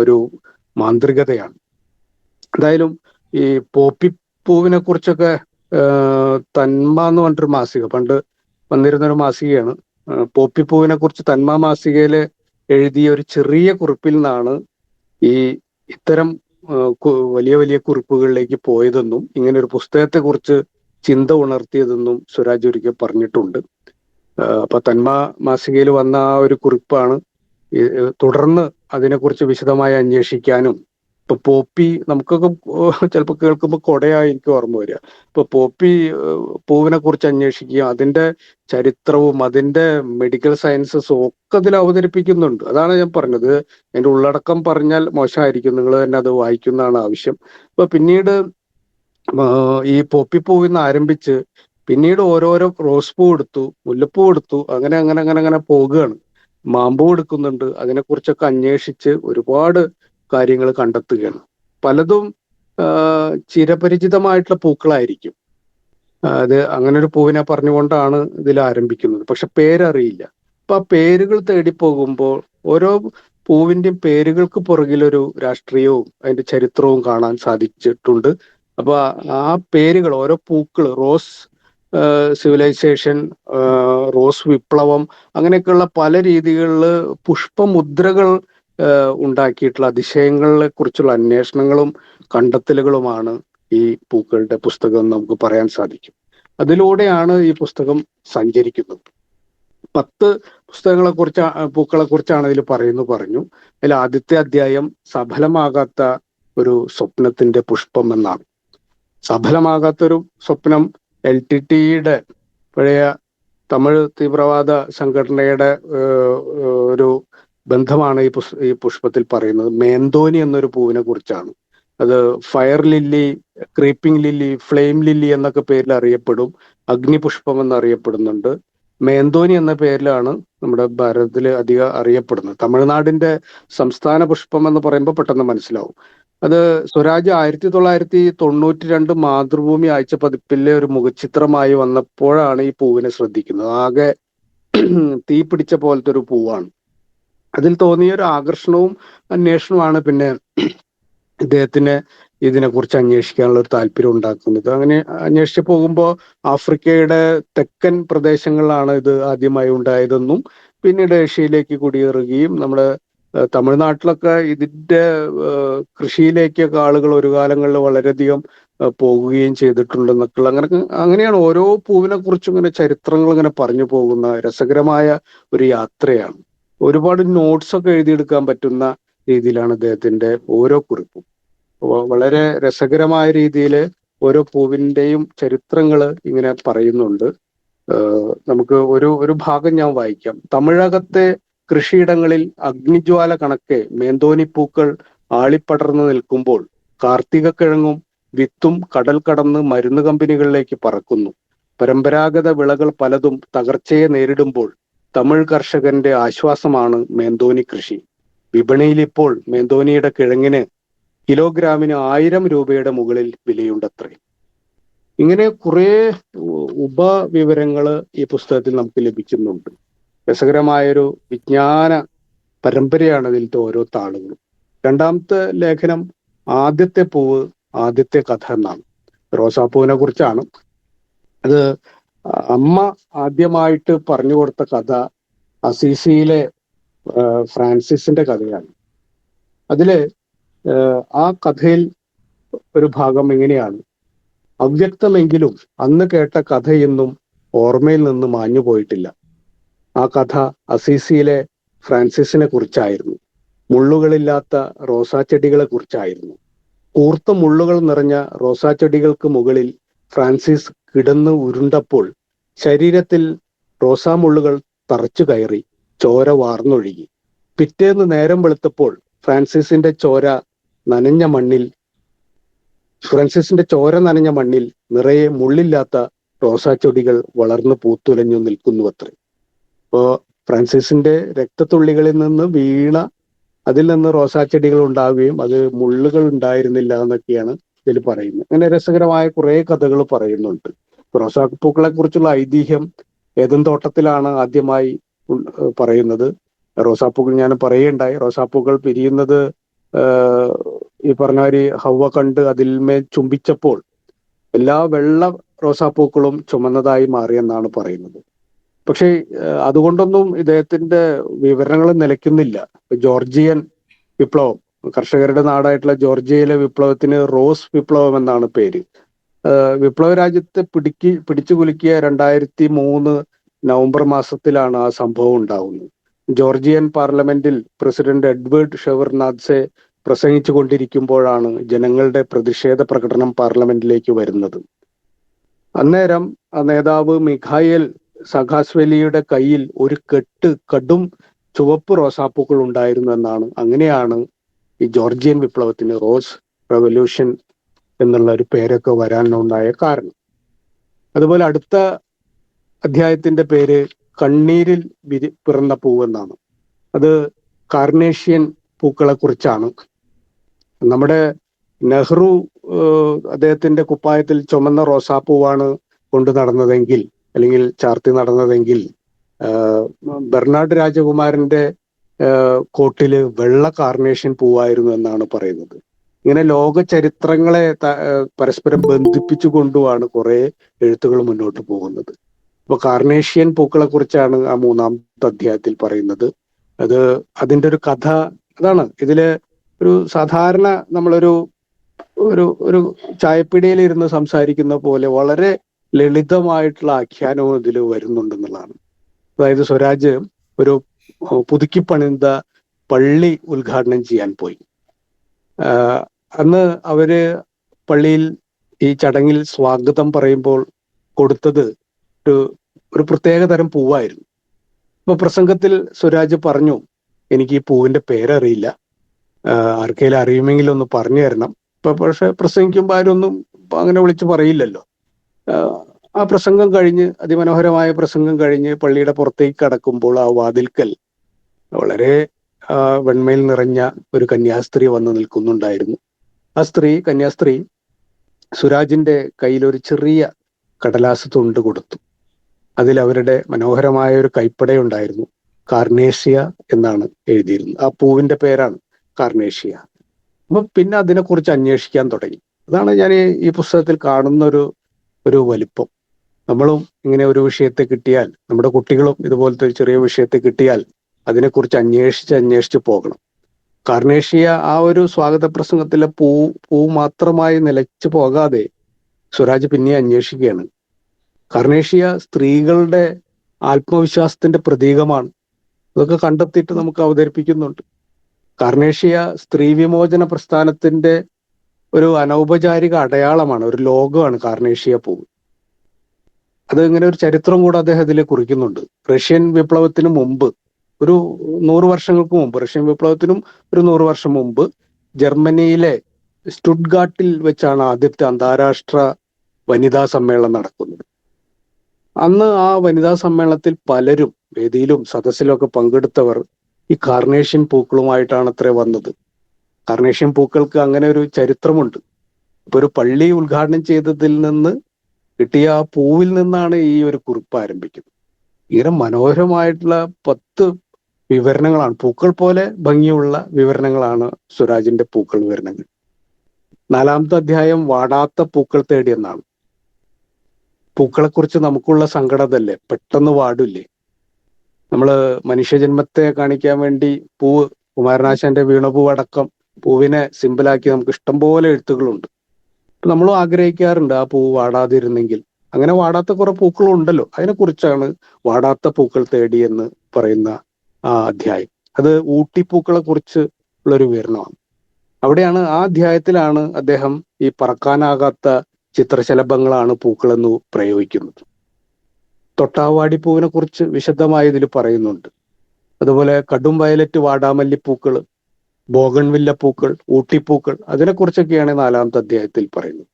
ഒരു മാന്ത്രികതയാണ്. എന്തായാലും ഈ പോപ്പിപ്പൂവിനെ കുറിച്ചൊക്കെ തന്മ എന്ന് പറഞ്ഞിട്ടൊരു മാസിക പണ്ട് വന്നിരുന്നൊരു മാസികയാണ്. പോപ്പിപ്പൂവിനെ കുറിച്ച് തന്മ മാസികയില് എഴുതിയ ഒരു ചെറിയ കുറിപ്പിൽ നിന്നാണ് ഈ ഇത്തരം വലിയ വലിയ കുറിപ്പുകളിലേക്ക് പോയതെന്നും ഇങ്ങനെ ഒരു പുസ്തകത്തെ കുറിച്ച് ചിന്ത ഉണർത്തിയതെന്നും സുരാജ് ഒരിക്കൽ പറഞ്ഞിട്ടുണ്ട്. അപ്പൊ തന്മ മാസികയിൽ വന്ന ആ ഒരു കുറിപ്പാണ് തുടർന്ന് അതിനെക്കുറിച്ച് വിശദമായി അന്വേഷിക്കാനും. ഇപ്പൊ പോപ്പി നമുക്കൊക്കെ ചിലപ്പോൾ കേൾക്കുമ്പോൾ കൊടയായിരിക്കും ഓർമ്മ വരിക. ഇപ്പൊ പോപ്പി പൂവിനെ കുറിച്ച് അന്വേഷിക്കുക, അതിന്റെ ചരിത്രവും അതിന്റെ മെഡിക്കൽ സയൻസസും ഒക്കെ അതിൽ അവതരിപ്പിക്കുന്നുണ്ട്. അതാണ് ഞാൻ പറഞ്ഞത്. അതിന്റെ ഉള്ളടക്കം പറഞ്ഞാൽ മോശമായിരിക്കും, നിങ്ങൾ തന്നെ അത് വായിക്കുന്നതാണ് ആവശ്യം. അപ്പൊ പിന്നീട് ഈ പോപ്പി പൂവിൽ നിന്ന് ആരംഭിച്ച് പിന്നീട് ഓരോരോ റോസ് പൂ എടുത്തു, മുല്ലപ്പൂ എടുത്തു, അങ്ങനെ അങ്ങനെ അങ്ങനെ അങ്ങനെ പോകുകയാണ്. മാമ്പൂ എടുക്കുന്നുണ്ട്. അതിനെക്കുറിച്ചൊക്കെ അന്വേഷിച്ച് ഒരുപാട് കാര്യങ്ങൾ കണ്ടെത്തുകയാണ്. പലതും ചിരപരിചിതമായിട്ടുള്ള പൂക്കളായിരിക്കും. അത് അങ്ങനെ ഒരു പൂവിനെ പറഞ്ഞുകൊണ്ടാണ് ഇതിൽ ആരംഭിക്കുന്നത്. പക്ഷെ പേരറിയില്ല. അപ്പൊ ആ പേരുകൾ തേടി പോകുമ്പോൾ ഓരോ പൂവിന്റെയും പേരുകൾക്ക് പുറകിലൊരു രാഷ്ട്രീയവും അതിന്റെ ചരിത്രവും കാണാൻ സാധിച്ചിട്ടുണ്ട്. അപ്പൊ ആ പേരുകൾ, ഓരോ പൂക്കൾ, റോസ് സിവിലൈസേഷൻ, റോസ് വിപ്ലവം, അങ്ങനെയൊക്കെയുള്ള പല രീതികളിൽ പുഷ്പമുദ്രകൾ ഉണ്ടാക്കിയിട്ടുള്ള അതിശയങ്ങളെ കുറിച്ചുള്ള അന്വേഷണങ്ങളും കണ്ടെത്തലുകളുമാണ് ഈ പൂക്കളുടെ പുസ്തകം എന്ന് നമുക്ക് പറയാൻ സാധിക്കും. അതിലൂടെയാണ് ഈ പുസ്തകം സഞ്ചരിക്കുന്നത്. 10 പുസ്തകങ്ങളെ കുറിച്ച്, പൂക്കളെ കുറിച്ചാണ് ഇതിൽ പറഞ്ഞു. അതിൽ ആദ്യത്തെ അധ്യായം സഫലമാകാത്ത ഒരു സ്വപ്നത്തിന്റെ പുഷ്പം എന്നാണ്. സഫലമാകാത്തൊരു സ്വപ്നം LTTE പഴയ തമിഴ് തീവ്രവാദ സംഘടനയുടെ ഒരു ബന്ധമാണ് ഈ പുഷ്പത്തിൽ പറയുന്നത്. മേന്തോനി എന്നൊരു പൂവിനെ കുറിച്ചാണ്. അത് fire lily, creeping lily, flame lily എന്നൊക്കെ പേരിൽ അറിയപ്പെടും. അഗ്നിപുഷ്പം എന്നറിയപ്പെടുന്നുണ്ട്. മേന്തോനി എന്ന പേരിലാണ് നമ്മുടെ ഭാരതത്തിൽ അധികം അറിയപ്പെടുന്നത്. തമിഴ്നാടിന്റെ സംസ്ഥാന പുഷ്പം എന്ന് പറയുമ്പോൾ പെട്ടെന്ന് മനസ്സിലാവും. അത് സ്വരാജ് 1992 മാതൃഭൂമി ആഴ്ച പതിപ്പിലെ ഒരു മുഖചിത്രമായി വന്നപ്പോഴാണ് ഈ പൂവിനെ ശ്രദ്ധിക്കുന്നത്. ആകെ തീ പിടിച്ച പോലത്തെ ഒരു പൂവാണ്. അതിൽ തോന്നിയ ഒരു ആകർഷണവും അന്വേഷണവുമാണ് പിന്നെ ഇദ്ദേഹത്തിന് ഇതിനെക്കുറിച്ച് അന്വേഷിക്കാനുള്ള ഒരു താല്പര്യം ഉണ്ടാക്കുന്നത്. അങ്ങനെ അന്വേഷിച്ച് പോകുമ്പോൾ ആഫ്രിക്കയുടെ തെക്കൻ പ്രദേശങ്ങളിലാണ് ഇത് ആദ്യമായി ഉണ്ടായതെന്നും പിന്നീട് ഏഷ്യയിലേക്ക് കുടിയേറുകയും നമ്മുടെ തമിഴ്നാട്ടിലൊക്കെ ഇതിന്റെ കൃഷിയിലേക്കൊക്കെ ആളുകൾ ഒരു കാലങ്ങളിൽ വളരെയധികം പോകുകയും ചെയ്തിട്ടുണ്ടെന്നൊക്കെയുള്ള അങ്ങനെയാണ് ഓരോ പൂവിനെ കുറിച്ചും ഇങ്ങനെ ചരിത്രങ്ങൾ ഇങ്ങനെ പറഞ്ഞു പോകുന്ന രസകരമായ ഒരു യാത്രയാണ്. ഒരുപാട് നോട്ട്സ് ഒക്കെ എഴുതിയെടുക്കാൻ പറ്റുന്ന രീതിയിലാണ് അദ്ദേഹത്തിന്റെ ഓരോ കുറിപ്പും. വളരെ രസകരമായ രീതിയിൽ ഓരോ പൂവിന്റെയും ചരിത്രങ്ങൾ ഇങ്ങനെ പറയുന്നുണ്ട്. നമുക്ക് ഒരു ഭാഗം ഞാൻ വായിക്കാം. തമിഴകത്തെ കൃഷിയിടങ്ങളിൽ അഗ്നിജ്വാല കണക്കെ മേന്തോനിപ്പൂക്കൾ ആളിപ്പടർന്നു നിൽക്കുമ്പോൾ കാർത്തികക്കിഴങ്ങും വിത്തും കടൽ കടന്ന് മരുന്ന് കമ്പനികളിലേക്ക് പറക്കുന്നു. പരമ്പരാഗത വിളകൾ പലതും തകർച്ചയെ നേരിടുമ്പോൾ തമിഴ് കർഷകന്റെ ആശ്വാസമാണ് മേന്തോനി കൃഷി. വിപണിയിൽ ഇപ്പോൾ മേന്തോനിയുടെ കിഴങ്ങിന് കിലോഗ്രാമിന് 1000 രൂപയുടെ മുകളിൽ വിലയുണ്ടത്രേ. ഇങ്ങനെ കുറെ ഉപവിവരങ്ങൾ ഈ പുസ്തകത്തിൽ നമുക്ക് ലഭിക്കുന്നുണ്ട്. രസകരമായൊരു വിജ്ഞാന പരമ്പരയാണ് ഇതിലത്തെ ഓരോ താളുകളും. രണ്ടാമത്തെ ലേഖനം ആദ്യത്തെ പൂവ് ആദ്യത്തെ കഥ എന്നാണ്. റോസാപ്പൂവിനെ കുറിച്ചാണ്. അത് അമ്മ ആദ്യമായിട്ട് പറഞ്ഞു കൊടുത്ത കഥ അസീസിയിലെ ഫ്രാൻസിസിന്റെ കഥയാണ്. അതില് ആ കഥയിൽ ഒരു ഭാഗം ഇങ്ങനെയാണ്: അവ്യക്തമെങ്കിലും അന്ന് കേട്ട കഥയൊന്നും ഓർമ്മയിൽ നിന്ന് മാഞ്ഞു പോയിട്ടില്ല. ആ കഥ അസീസിയിലെ ഫ്രാൻസിസിനെ കുറിച്ചായിരുന്നു. മുള്ളുകളില്ലാത്ത റോസാച്ചെടികളെ കുറിച്ചായിരുന്നു. കൂർത്ത മുള്ളുകൾ നിറഞ്ഞ റോസാച്ചെടികൾക്ക് മുകളിൽ ഫ്രാൻസിസ് കിടന്ന് ഉരുണ്ടപ്പോൾ ശരീരത്തിൽ റോസാമുള്ളുകൾ തറച്ചു കയറി ചോര വാർന്നൊഴുകി. പിറ്റേന്ന് നേരം വെളുത്തപ്പോൾ ഫ്രാൻസിസിന്റെ ചോര നനഞ്ഞ മണ്ണിൽ നിറയെ മുള്ളില്ലാത്ത റോസാച്ചെടികൾ വളർന്നു പൂത്തുലഞ്ഞു നിൽക്കുന്നുവത്രേ. അപ്പോ ഫ്രാൻസിസിന്റെ രക്തത്തുള്ളികളിൽ നിന്ന് വീണ അതിൽ നിന്ന് റോസാച്ചെടികൾ ഉണ്ടാവുകയും അത് മുള്ളുകൾ ഉണ്ടായിരുന്നില്ല എന്നൊക്കെയാണ് ഇതിൽ പറയുന്നത്. അങ്ങനെ രസകരമായ കുറെ കഥകൾ പറയുന്നുണ്ട്. റോസാപ്പൂക്കളെ കുറിച്ചുള്ള ഐതിഹ്യം ഏദൻ തോട്ടത്തിലാണ് ആദ്യമായി പറയുന്നത്. റോസാപ്പൂക്കൾ ഞാൻ പറയുകയുണ്ടായി. റോസാപ്പൂക്കൾ പിരിയുന്നത് ഈ പറഞ്ഞ ഹവ്വ കണ്ട് അതിൽമേൽ ചുംബിച്ചപ്പോൾ എല്ലാ വെള്ള റോസാപ്പൂക്കളും ചുമന്നതായി മാറിയെന്നാണ് പറയുന്നത്. പക്ഷേ അതുകൊണ്ടൊന്നും ഇദ്ദേഹത്തിന്റെ വിവരണങ്ങൾ നിലയ്ക്കുന്നില്ല. ജോർജിയൻ വിപ്ലവം, കർഷകരുടെ നാടായിട്ടുള്ള ജോർജിയയിലെ വിപ്ലവത്തിന് റോസ് വിപ്ലവം എന്നാണ് പേര്. വിപ്ലവ രാജ്യത്തെ പിടിച്ചു കുലുക്കിയ 2003 നവംബർ മാസത്തിലാണ് ആ സംഭവം ഉണ്ടാകുന്നത്. ജോർജിയൻ പാർലമെന്റിൽ പ്രസിഡന്റ് എഡ്വേർഡ് ഷെവർനാദ്സെ പ്രസംഗിച്ചു കൊണ്ടിരിക്കുമ്പോഴാണ് ജനങ്ങളുടെ പ്രതിഷേധ പ്രകടനം പാർലമെന്റിലേക്ക് വരുന്നത്. അന്നേരം ആ നേതാവ് മിഖായേൽ സഖാസ്വലിയുടെ കയ്യിൽ ഒരു കെട്ട് കടും ചുവപ്പ് റോസാപ്പൂക്കൾ ഉണ്ടായിരുന്നു എന്നാണ്. അങ്ങനെയാണ് ഈ ജോർജിയൻ വിപ്ലവത്തിന് റോസ് റെവല്യൂഷൻ എന്നുള്ള ഒരു പേരൊക്കെ വരാനുണ്ടായ കാരണം. അതുപോലെ അടുത്ത അധ്യായത്തിന്റെ പേര് കണ്ണീരിൽ പിറന്ന പൂവെന്നാണ്. അത് കാർനേഷ്യൻ പൂക്കളെ കുറിച്ചാണ്. നമ്മുടെ നെഹ്റു അദ്ദേഹത്തിന്റെ കുപ്പായത്തിൽ ചുമന്ന റോസാപ്പൂവാണ് കൊണ്ടു നടന്നതെങ്കിൽ, അല്ലെങ്കിൽ ചാർത്തി നടന്നതെങ്കിൽ, ബെർണാഡ് രാജകുമാരന്റെ കോട്ടില് വെള്ള കാർനേഷ്യൻ പൂവായിരുന്നു എന്നാണ് പറയുന്നത്. ഇങ്ങനെ ലോക ചരിത്രങ്ങളെ പരസ്പരം ബന്ധിപ്പിച്ചു കൊണ്ടുമാണ് കുറെ എഴുത്തുകൾ മുന്നോട്ട് പോകുന്നത്. അപ്പൊ കാർനേഷ്യൻ പൂക്കളെ കുറിച്ചാണ് ആ 3-ാമത്തെ അധ്യായത്തിൽ പറയുന്നത്. അതിന്റെ ഒരു കഥ അതാണ്. ഇതില് ഒരു സാധാരണ നമ്മളൊരു ഒരു ചായപ്പിടിയിൽ ഇരുന്ന് സംസാരിക്കുന്ന പോലെ വളരെ ലളിതമായിട്ടുള്ള ആഖ്യാനവും ഇതിൽ വരുന്നുണ്ടെന്നുള്ളതാണ്. അതായത് സ്വരാജ് ഒരു പുതുക്കി പണിത പള്ളി ഉദ്ഘാടനം ചെയ്യാൻ പോയി. അന്ന് അവര് പള്ളിയിൽ ഈ ചടങ്ങിൽ സ്വാഗതം പറയുമ്പോൾ കൊടുത്തത് ഒരു പ്രത്യേക തരം പൂവായിരുന്നു. അപ്പൊ പ്രസംഗത്തിൽ സ്വരാജ് പറഞ്ഞു, എനിക്ക് ഈ പൂവിന്റെ പേരറിയില്ല, ആർക്കെങ്കിലും അറിയുമെങ്കിൽ ഒന്ന് പറഞ്ഞു തരണം. പക്ഷെ പ്രസംഗിക്കുമ്പോൾ ആരൊന്നും അങ്ങനെ വിളിച്ചു പറയില്ലല്ലോ. ആ പ്രസംഗം കഴിഞ്ഞ്, അതിമനോഹരമായ പ്രസംഗം കഴിഞ്ഞ് പള്ളിയുടെ പുറത്തേക്ക് കടക്കുമ്പോൾ ആ വാതിൽക്കൽ വളരെ വെണ്മയിൽ നിറഞ്ഞ ഒരു കന്യാസ്ത്രീ വന്ന് നിൽക്കുന്നുണ്ടായിരുന്നു. ആ കന്യാസ്ത്രീ സുരാജിന്റെ കയ്യിൽ ഒരു ചെറിയ കടലാസ് തുണ്ട് കൊടുത്തു. അതിൽ അവരുടെ മനോഹരമായ ഒരു കൈപ്പടയുണ്ടായിരുന്നു. കാർനേഷ്യ എന്നാണ് എഴുതിയിരുന്നത്. ആ പൂവിന്റെ പേരാണ് കാർനേഷ്യ. അപ്പൊ പിന്നെ അതിനെക്കുറിച്ച് അന്വേഷിക്കാൻ തുടങ്ങി. അതാണ് ഞാൻ ഈ പുസ്തകത്തിൽ കാണുന്ന ഒരു വലിപ്പം. നമ്മളും ഇങ്ങനെ ഒരു വിഷയത്തെ കിട്ടിയാൽ, നമ്മുടെ കുട്ടികളും ഇതുപോലത്തെ ഒരു ചെറിയ വിഷയത്തെ കിട്ടിയാൽ അതിനെക്കുറിച്ച് അന്വേഷിച്ച് പോകണം. കാർനേഷ്യ ആ ഒരു സ്വാഗത പ്രസംഗത്തിലെ പൂ മാത്രമായി നിലച്ചു പോകാതെ സ്വരാജ് പിന്നെ അന്വേഷിക്കുകയാണ്. കാർനേഷ്യ സ്ത്രീകളുടെ ആത്മവിശ്വാസത്തിന്റെ പ്രതീകമാണ്. അതൊക്കെ കണ്ടെത്തിയിട്ട് നമുക്ക് അവതരിപ്പിക്കുന്നുണ്ട്. കാർനേഷ്യ സ്ത്രീ വിമോചന പ്രസ്ഥാനത്തിന്റെ ഒരു അനൗപചാരിക അടയാളമാണ്, ഒരു ലോഗമാണ് കാർനേഷ്യ പൂവ്. അത് ഇങ്ങനെ ഒരു ചരിത്രം കൂടെ അദ്ദേഹം ഇതിൽ കുറിക്കുന്നുണ്ട്. റഷ്യൻ വിപ്ലവത്തിന് മുമ്പ് ഒരു 100 വർഷങ്ങൾക്ക് മുമ്പ്, റഷ്യൻ വിപ്ലവത്തിനും ഒരു 100 വർഷം മുമ്പ് ജർമ്മനിയിലെ സ്റ്റുട്ട്ഗാർട്ടിൽ വെച്ചാണ് ആദ്യത്തെ അന്താരാഷ്ട്ര വനിതാ സമ്മേളനം നടക്കുന്നത്. അന്ന് ആ വനിതാ സമ്മേളനത്തിൽ പലരും വേദിയിലും സദസ്സിലൊക്കെ പങ്കെടുത്തവർ ഈ കാർനേഷ്യൻ പൂക്കളുമായിട്ടാണ് അത്രേ വന്നത്. കാർനേഷ്യൻ പൂക്കൾക്ക് അങ്ങനെ ഒരു ചരിത്രമുണ്ട്. ഇപ്പൊ ഒരു പള്ളി ഉദ്ഘാടനം ചെയ്തതിൽ നിന്ന് കിട്ടിയ ആ പൂവിൽ നിന്നാണ് ഈ ഒരു കുറിപ്പ് ആരംഭിക്കുന്നത്. ഇങ്ങനെ മനോഹരമായിട്ടുള്ള 10 വിവരണങ്ങളാണ്, പൂക്കൾ പോലെ ഭംഗിയുള്ള വിവരണങ്ങളാണ് സുരാജിന്റെ പൂക്കൾ വിവരണങ്ങൾ. 4-ാമത്തെ അധ്യായം വാടാത്ത പൂക്കൾ തേടി എന്നാണ്. പൂക്കളെക്കുറിച്ച് നമുക്കുള്ള സങ്കടതല്ലേ, പെട്ടെന്ന് വാടില്ലേ. നമ്മള് മനുഷ്യജന്മത്തെ കാണിക്കാൻ വേണ്ടി പൂവ്, കുമാരനാശാന്റെ വീണപൂവടക്കം പൂവിനെ സിമ്പിളാക്കി നമുക്ക് ഇഷ്ടംപോലെ എഴുത്തുകളുണ്ട്. നമ്മളും ആഗ്രഹിക്കാറുണ്ട് ആ പൂവ് വാടാതിരുന്നെങ്കിൽ. അങ്ങനെ വാടാത്ത കുറെ പൂക്കളും ഉണ്ടല്ലോ. അതിനെക്കുറിച്ചാണ് വാടാത്ത പൂക്കൾ തേടി എന്ന് പറയുന്ന ആ അധ്യായം. അത് ഊട്ടിപ്പൂക്കളെ കുറിച്ച് ഉള്ളൊരു വിവരണമാണ്. അവിടെയാണ്, ആ അധ്യായത്തിലാണ് അദ്ദേഹം ഈ പറക്കാനാകാത്ത ചിത്രശലഭങ്ങളാണ് പൂക്കളെന്ന് പ്രയോഗിക്കുന്നത്. തൊട്ടാവാടി പൂവിനെ കുറിച്ച് വിശദമായി ഇതിൽ പറയുന്നുണ്ട്. അതുപോലെ കടും വയലറ്റ് വാടാമല്ലിപ്പൂക്കൾ, ബോഗൺവില്ല പൂക്കൾ, ഊട്ടിപ്പൂക്കൾ, അതിനെക്കുറിച്ചൊക്കെയാണ് 4-ാമത്തെ അധ്യായത്തിൽ പറയുന്നത്.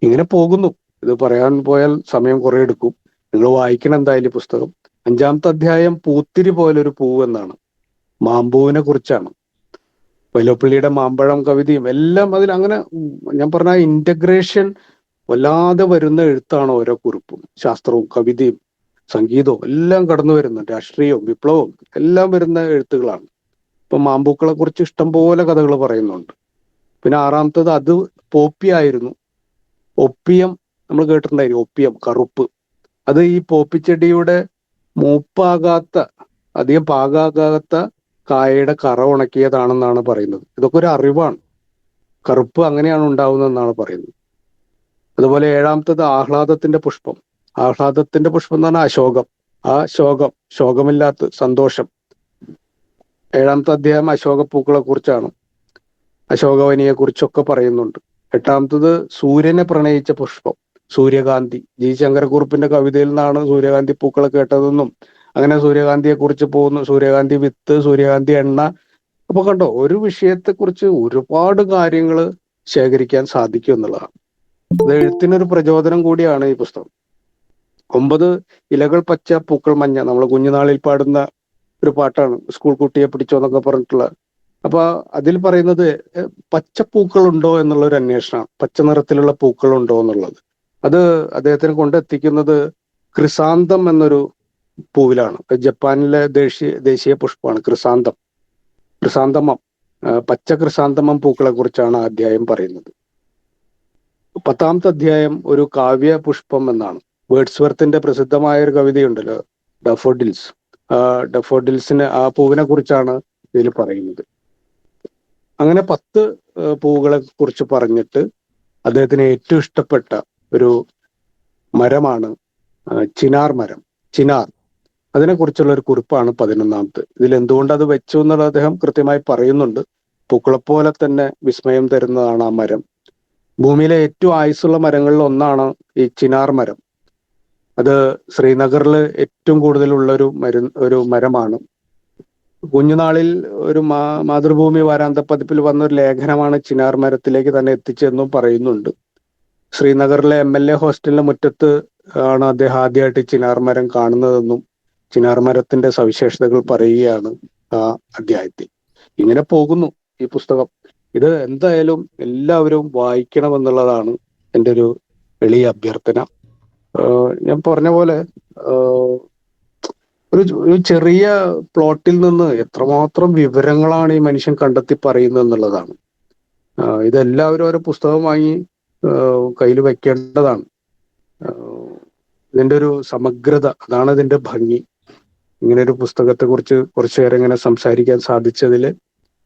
ഇങ്ങനെ പോകുന്നു. ഇത് പറയാൻ പോയാൽ സമയം കുറെ എടുക്കും. നിങ്ങൾ വായിക്കണം എന്തായാലും പുസ്തകം. 5-ാമത്തെ അധ്യായം പൂത്തിരി പോലൊരു പൂവ് എന്നാണ്. മാമ്പൂവിനെ കുറിച്ചാണ്. വൈലോപ്പിള്ളിയുടെ മാമ്പഴം കവിതയും എല്ലാം അതിൽ അങ്ങനെ ഞാൻ പറഞ്ഞ ഇന്റഗ്രേഷൻ വല്ലാതെ വരുന്ന എഴുത്താണ് ഓരോ കുറിപ്പും. ശാസ്ത്രവും കവിതയും സംഗീതവും എല്ലാം കടന്നു വരുന്നുണ്ട്. രാഷ്ട്രീയവും വിപ്ലവവും എല്ലാം വരുന്ന എഴുത്തുകളാണ്. ഇപ്പൊ മാമ്പൂക്കളെ കുറിച്ച് ഇഷ്ടംപോലെ കഥകൾ പറയുന്നുണ്ട്. പിന്നെ 6-ാമത്തത് അത് പോപ്പി ആയിരുന്നു. ഒപ്പിയം നമ്മൾ കേട്ടിട്ടുണ്ടായിരിക്കും. ഒപ്പിയം, കറുപ്പ്. അത് ഈ പോപ്പിച്ചെടിയുടെ മൂപ്പാകാത്ത, അധികം പാകാകാത്ത കായയുടെ കറ ഉണക്കിയതാണെന്നാണ് പറയുന്നത്. ഇതൊക്കെ ഒരു അറിവാണ്. കറുപ്പ് അങ്ങനെയാണ് ഉണ്ടാവുന്നതെന്നാണ് പറയുന്നത്. അതുപോലെ 7-ാമത്തത് ആഹ്ലാദത്തിന്റെ പുഷ്പം. ആഹ്ലാദത്തിന്റെ പുഷ്പം എന്ന് പറഞ്ഞാൽ അശോകം. ആ ശോകമില്ലാത്ത സന്തോഷം. 7-ാമത്തെ അധ്യായം അശോകപ്പൂക്കളെ കുറിച്ചാണ്. അശോകവനിയെ കുറിച്ചൊക്കെ പറയുന്നുണ്ട്. 8-ാമത്തത് സൂര്യനെ പ്രണയിച്ച പുഷ്പം, സൂര്യകാന്തി. ജി ശങ്കരക്കുറുപ്പിന്റെ കവിതയിൽ നിന്നാണ് സൂര്യകാന്തി പൂക്കളെ കേട്ടതെന്നും അങ്ങനെ സൂര്യകാന്തിയെ കുറിച്ച് പോകുന്നു. സൂര്യകാന്തി വിത്ത്, സൂര്യകാന്തി എണ്ണ. അപ്പൊ കണ്ടോ, ഒരു വിഷയത്തെക്കുറിച്ച് ഒരുപാട് കാര്യങ്ങൾ ശേഖരിക്കാൻ സാധിക്കും എന്നുള്ളതാണ്. ഇത് എഴുത്തിനൊരു പ്രചോദനം കൂടിയാണ് ഈ പുസ്തകം. 9 ഇലകൾ പച്ച പൂക്കൾ മഞ്ഞ, നമ്മൾ കുഞ്ഞുനാളിൽ പാടുന്ന ഒരു പാട്ടാണ്, സ്കൂൾ കുട്ടിയെ പിടിച്ചോ എന്നൊക്കെ പറഞ്ഞിട്ടുള്ള. അപ്പൊ അതിൽ പറയുന്നത് പച്ചപ്പൂക്കൾ ഉണ്ടോ എന്നുള്ള ഒരു അന്വേഷണമാണ്. പച്ച നിറത്തിലുള്ള പൂക്കൾ ഉണ്ടോ എന്നുള്ളത്. അത് അദ്ദേഹത്തിന് കൊണ്ടെത്തിക്കുന്നത് ക്രിസാന്തം എന്നൊരു പൂവിലാണ്. ജപ്പാനിലെ ദേശീയ പുഷ്പമാണ് ക്രിസാന്തമം. പച്ച ക്രിസാന്തമം പൂക്കളെ കുറിച്ചാണ് ആ അധ്യായം പറയുന്നത്. 10-ാമത്തെ അധ്യായം ഒരു കാവ്യ പുഷ്പം എന്നാണ്. വേർഡ്സ്വർത്തിന്റെ പ്രസിദ്ധമായ ഒരു കവിതയുണ്ടല്ലോ, ഡഫോഡിൽസ്. ഡഫോഡിൽസിന്, ആ പൂവിനെ കുറിച്ചാണ് ഇതിൽ പറയുന്നത്. അങ്ങനെ 10 പൂവുകളെ കുറിച്ച് പറഞ്ഞിട്ട് അദ്ദേഹത്തിന് ഏറ്റവും ഇഷ്ടപ്പെട്ട ഒരു മരമാണ് ചിനാർ മരം. ചിനാർ, അതിനെക്കുറിച്ചുള്ള ഒരു കുറിപ്പാണ് 11-ാമത്. ഇതിൽ എന്തുകൊണ്ട് അത് വെച്ചു എന്നുള്ളത് അദ്ദേഹം കൃത്യമായി പറയുന്നുണ്ട്. പൂക്കളെപ്പോലെ തന്നെ വിസ്മയം തരുന്നതാണ് ആ മരം. ഭൂമിയിലെ ഏറ്റവും ആയുസ്സുള്ള മരങ്ങളിൽ ഒന്നാണ് ഈ ചിനാർ മരം. അത് ശ്രീനഗറിൽ ഏറ്റവും കൂടുതലുള്ള ഒരു മരമാണ്. കുഞ്ഞുനാളിൽ ഒരു മാതൃഭൂമി വാരാന്ത്യപ്പതിപ്പിൽ വന്നൊരു ലേഖനമാണ് ചിനാർ മരത്തിലേക്ക് തന്നെ എത്തിച്ചതെന്നും പറയുന്നുണ്ട്. ശ്രീനഗറിലെ MLA ഹോസ്റ്റലിന്റെ മുറ്റത്ത് ആണ് അദ്ദേഹം ആദ്യമായിട്ട് ചിനാർ മരം കാണുന്നതെന്നും ചിനാർ മരത്തിന്റെ സവിശേഷതകൾ പറയുകയാണ് ആ അധ്യായത്തിൽ. ഇങ്ങനെ പോകുന്നു ഈ പുസ്തകം. ഇത് എന്തായാലും എല്ലാവരും വായിക്കണമെന്നുള്ളതാണ് എൻ്റെ ഒരു എളിയ അഭ്യർത്ഥന. ഞാൻ പറഞ്ഞ പോലെ ഒരു ചെറിയ പ്ലോട്ടിൽ നിന്ന് എത്രമാത്രം വിവരങ്ങളാണ് ഈ മനുഷ്യൻ കണ്ടെത്തി പറയുന്നത് എന്നുള്ളതാണ്. ഇതെല്ലാവരും ഓരോ പുസ്തകം വാങ്ങി കയ്യിൽ വെക്കേണ്ടതാണ്. ഇതിന്റെ ഒരു സമഗ്രത, അതാണ് ഇതിന്റെ ഭംഗി. ഇങ്ങനെ ഒരു പുസ്തകത്തെ കുറിച്ച് കുറച്ചു നേരം ഇങ്ങനെ സംസാരിക്കാൻ സാധിച്ചതിൽ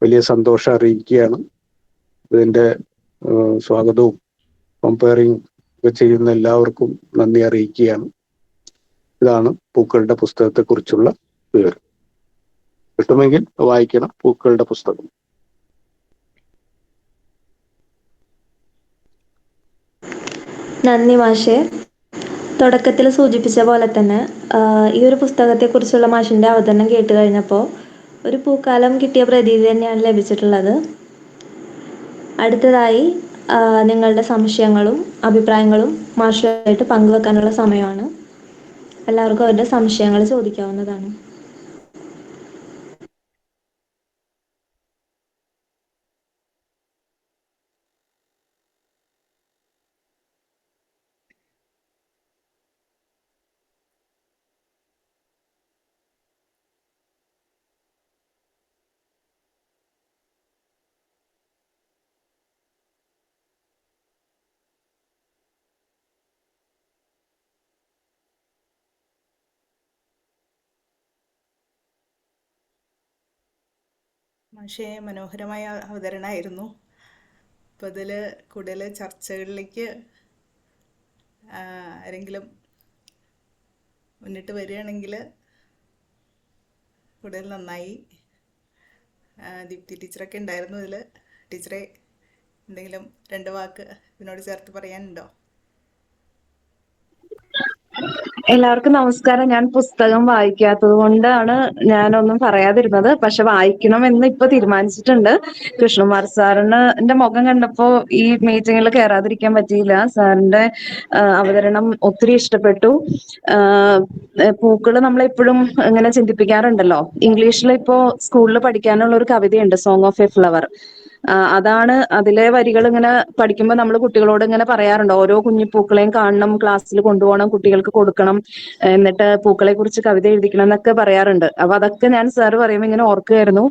വലിയ സന്തോഷം അറിയിക്കുകയാണ്. ഇതിന്റെ സ്വാഗതവും കമ്പയറിങ് ഒക്കെ ചെയ്യുന്ന എല്ലാവർക്കും നന്ദി അറിയിക്കുകയാണ്. ഇതാണ് പൂക്കളുടെ പുസ്തകത്തെ കുറിച്ചുള്ള വിവരം. കിട്ടുമെങ്കിൽ വായിക്കണം പൂക്കളുടെ പുസ്തകം. നന്ദി മാഷെ. തുടക്കത്തിൽ സൂചിപ്പിച്ച പോലെ തന്നെ ഈ ഒരു പുസ്തകത്തെക്കുറിച്ചുള്ള മാഷിൻ്റെ അവതരണം കേട്ട് കഴിഞ്ഞപ്പോൾ ഒരു പൂക്കാലം കിട്ടിയ പ്രതീതി തന്നെയാണ് ലഭിച്ചിട്ടുള്ളത്. അടുത്തതായി നിങ്ങളുടെ സംശയങ്ങളും അഭിപ്രായങ്ങളും മാഷുമായിട്ട് പങ്കുവെക്കാനുള്ള സമയമാണ്. എല്ലാവർക്കും അവരുടെ സംശയങ്ങൾ ചോദിക്കാവുന്നതാണ്. മാഷേ മനോഹരമായ അവതരണമായിരുന്നു. അപ്പോൾ ഇതിൽ കൂടുതൽ ചർച്ചകളിലേക്ക് ആരെങ്കിലും മുന്നിട്ട് വരികയാണെങ്കിൽ കൂടുതൽ നന്നായി. ദീപ്തി ടീച്ചറൊക്കെ ഉണ്ടായിരുന്നു ഇതിൽ. ടീച്ചറെ എന്തെങ്കിലും 2 വാക്ക് ഇതിനോട് ചേർത്ത് പറയാനുണ്ടോ? എല്ലാവർക്കും നമസ്കാരം. ഞാൻ പുസ്തകം വായിക്കാത്തത് കൊണ്ടാണ് ഞാനൊന്നും പറയാതിരുന്നത്. പക്ഷെ വായിക്കണമെന്ന് ഇപ്പൊ തീരുമാനിച്ചിട്ടുണ്ട്. കൃഷ്ണകുമാർ സാറിന്റെ മുഖം കണ്ടപ്പോ ഈ മീറ്റിങ്ങിൽ കയറാതിരിക്കാൻ പറ്റിയില്ല. സാറിന്റെ അവതരണം ഒത്തിരി ഇഷ്ടപ്പെട്ടു. പൂക്കള് നമ്മളെപ്പോഴും ഇങ്ങനെ ചിന്തിപ്പിക്കാറുണ്ടല്ലോ. ഇംഗ്ലീഷിൽ ഇപ്പോ സ്കൂളിൽ പഠിക്കാനുള്ള ഒരു കവിതയുണ്ട്, സോങ് ഓഫ് എ ഫ്ലവർ. അതാണ് അതിലെ വരികൾ ഇങ്ങനെ പഠിക്കുമ്പോൾ നമ്മൾ കുട്ടികളോട് ഇങ്ങനെ പറയാറുണ്ട്, ഓരോ കുഞ്ഞിപ്പൂക്കളെയും കാണണം, ക്ലാസ്സിൽ കൊണ്ടുപോകണം, കുട്ടികൾക്ക് കൊടുക്കണം, എന്നിട്ട് പൂക്കളെ കുറിച്ച് കവിത എഴുതിക്കണം എന്നൊക്കെ പറയാറുണ്ട്. അപ്പൊ അതൊക്കെ ഞാൻ സാറ് പറയുമ്പോൾ ഇങ്ങനെ ഓർക്കുകയായിരുന്നു.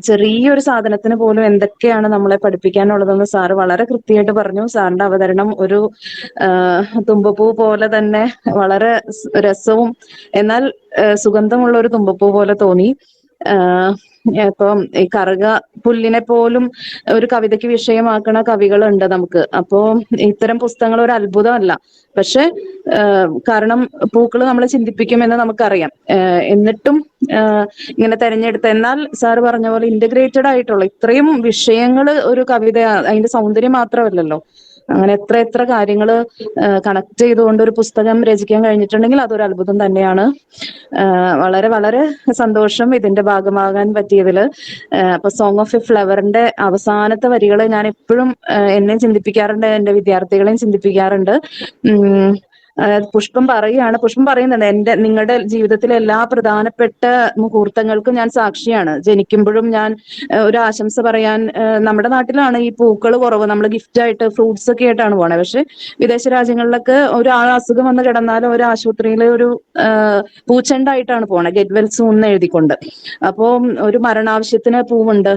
ചെറിയൊരു സാധനത്തിന് പോലും എന്തൊക്കെയാണ് നമ്മളെ പഠിപ്പിക്കാനുള്ളതെന്ന് സാറ് വളരെ കൃത്യമായിട്ട് പറഞ്ഞു. സാറിന്റെ അവതരണം ഒരു തുമ്പപ്പൂ പോലെ തന്നെ വളരെ രസവും എന്നാൽ സുഗന്ധമുള്ള ഒരു തുമ്പപ്പൂ പോലെ തോന്നി. ഇപ്പം ഈ കറുക പുല്ലിനെ പോലും ഒരു കവിതയ്ക്ക് വിഷയമാക്കണ കവികളുണ്ട് നമുക്ക്. അപ്പോ ഇത്തരം പുസ്തകങ്ങൾ ഒരു അത്ഭുതമല്ല. പക്ഷെ കാരണം പൂക്കൾ നമ്മളെ ചിന്തിപ്പിക്കുമെന്ന് നമുക്കറിയാം. എന്നിട്ടും ഇങ്ങനെ തെരഞ്ഞെടുത്ത, എന്നാൽ സാറ് പറഞ്ഞ പോലെ ഇന്റഗ്രേറ്റഡ് ആയിട്ടുള്ള ഇത്രയും വിഷയങ്ങൾ ഒരു കവിത, അതിന്റെ സൗന്ദര്യം മാത്രമല്ലല്ലോ, അങ്ങനെ എത്ര എത്ര കാര്യങ്ങൾ കണക്ട് ചെയ്തുകൊണ്ട് ഒരു പുസ്തകം രചിക്കാൻ കഴിഞ്ഞിട്ടുണ്ടെങ്കിൽ അതൊരു അത്ഭുതം തന്നെയാണ്. വളരെ വളരെ സന്തോഷം ഇതിന്റെ ഭാഗമാകാൻ പറ്റിയതില്. അപ്പൊ സോങ് ഓഫ് എ ഫ്ലവറിന്റെ അവസാനത്തെ വരികൾ ഞാൻ എപ്പോഴും എന്നെ ചിന്തിപ്പിക്കാറുണ്ട്, എന്റെ വിദ്യാർത്ഥികളെയും ചിന്തിപ്പിക്കാറുണ്ട്. പുഷ്പം പറയുന്നുണ്ട്, നിങ്ങളുടെ ജീവിതത്തിലെ എല്ലാ പ്രധാനപ്പെട്ട മുഹൂർത്തങ്ങൾക്കും ഞാൻ സാക്ഷിയാണ്. ജനിക്കുമ്പോഴും ഞാൻ ഒരു ആശംസ പറയാൻ, നമ്മുടെ നാട്ടിലാണ് ഈ പൂക്കൾ കുറവ്, നമ്മൾ ഗിഫ്റ്റ് ആയിട്ട് ഫ്രൂട്ട്സ് ഒക്കെ ആയിട്ടാണ് പോണേ. പക്ഷെ വിദേശ രാജ്യങ്ങളിലൊക്കെ ഒരാൾ അസുഖം വന്ന് കിടന്നാലും ഒരു ആശുപത്രിയിൽ ഒരു പൂച്ചെണ്ടായിട്ടാണ് പോണേ, ഗെറ്റ് വെൽ സൂൺ എന്ന് എഴുതിക്കൊണ്ട്. അപ്പോ ഒരു മരണാവശ്യത്തിന് പൂവുണ്ട്,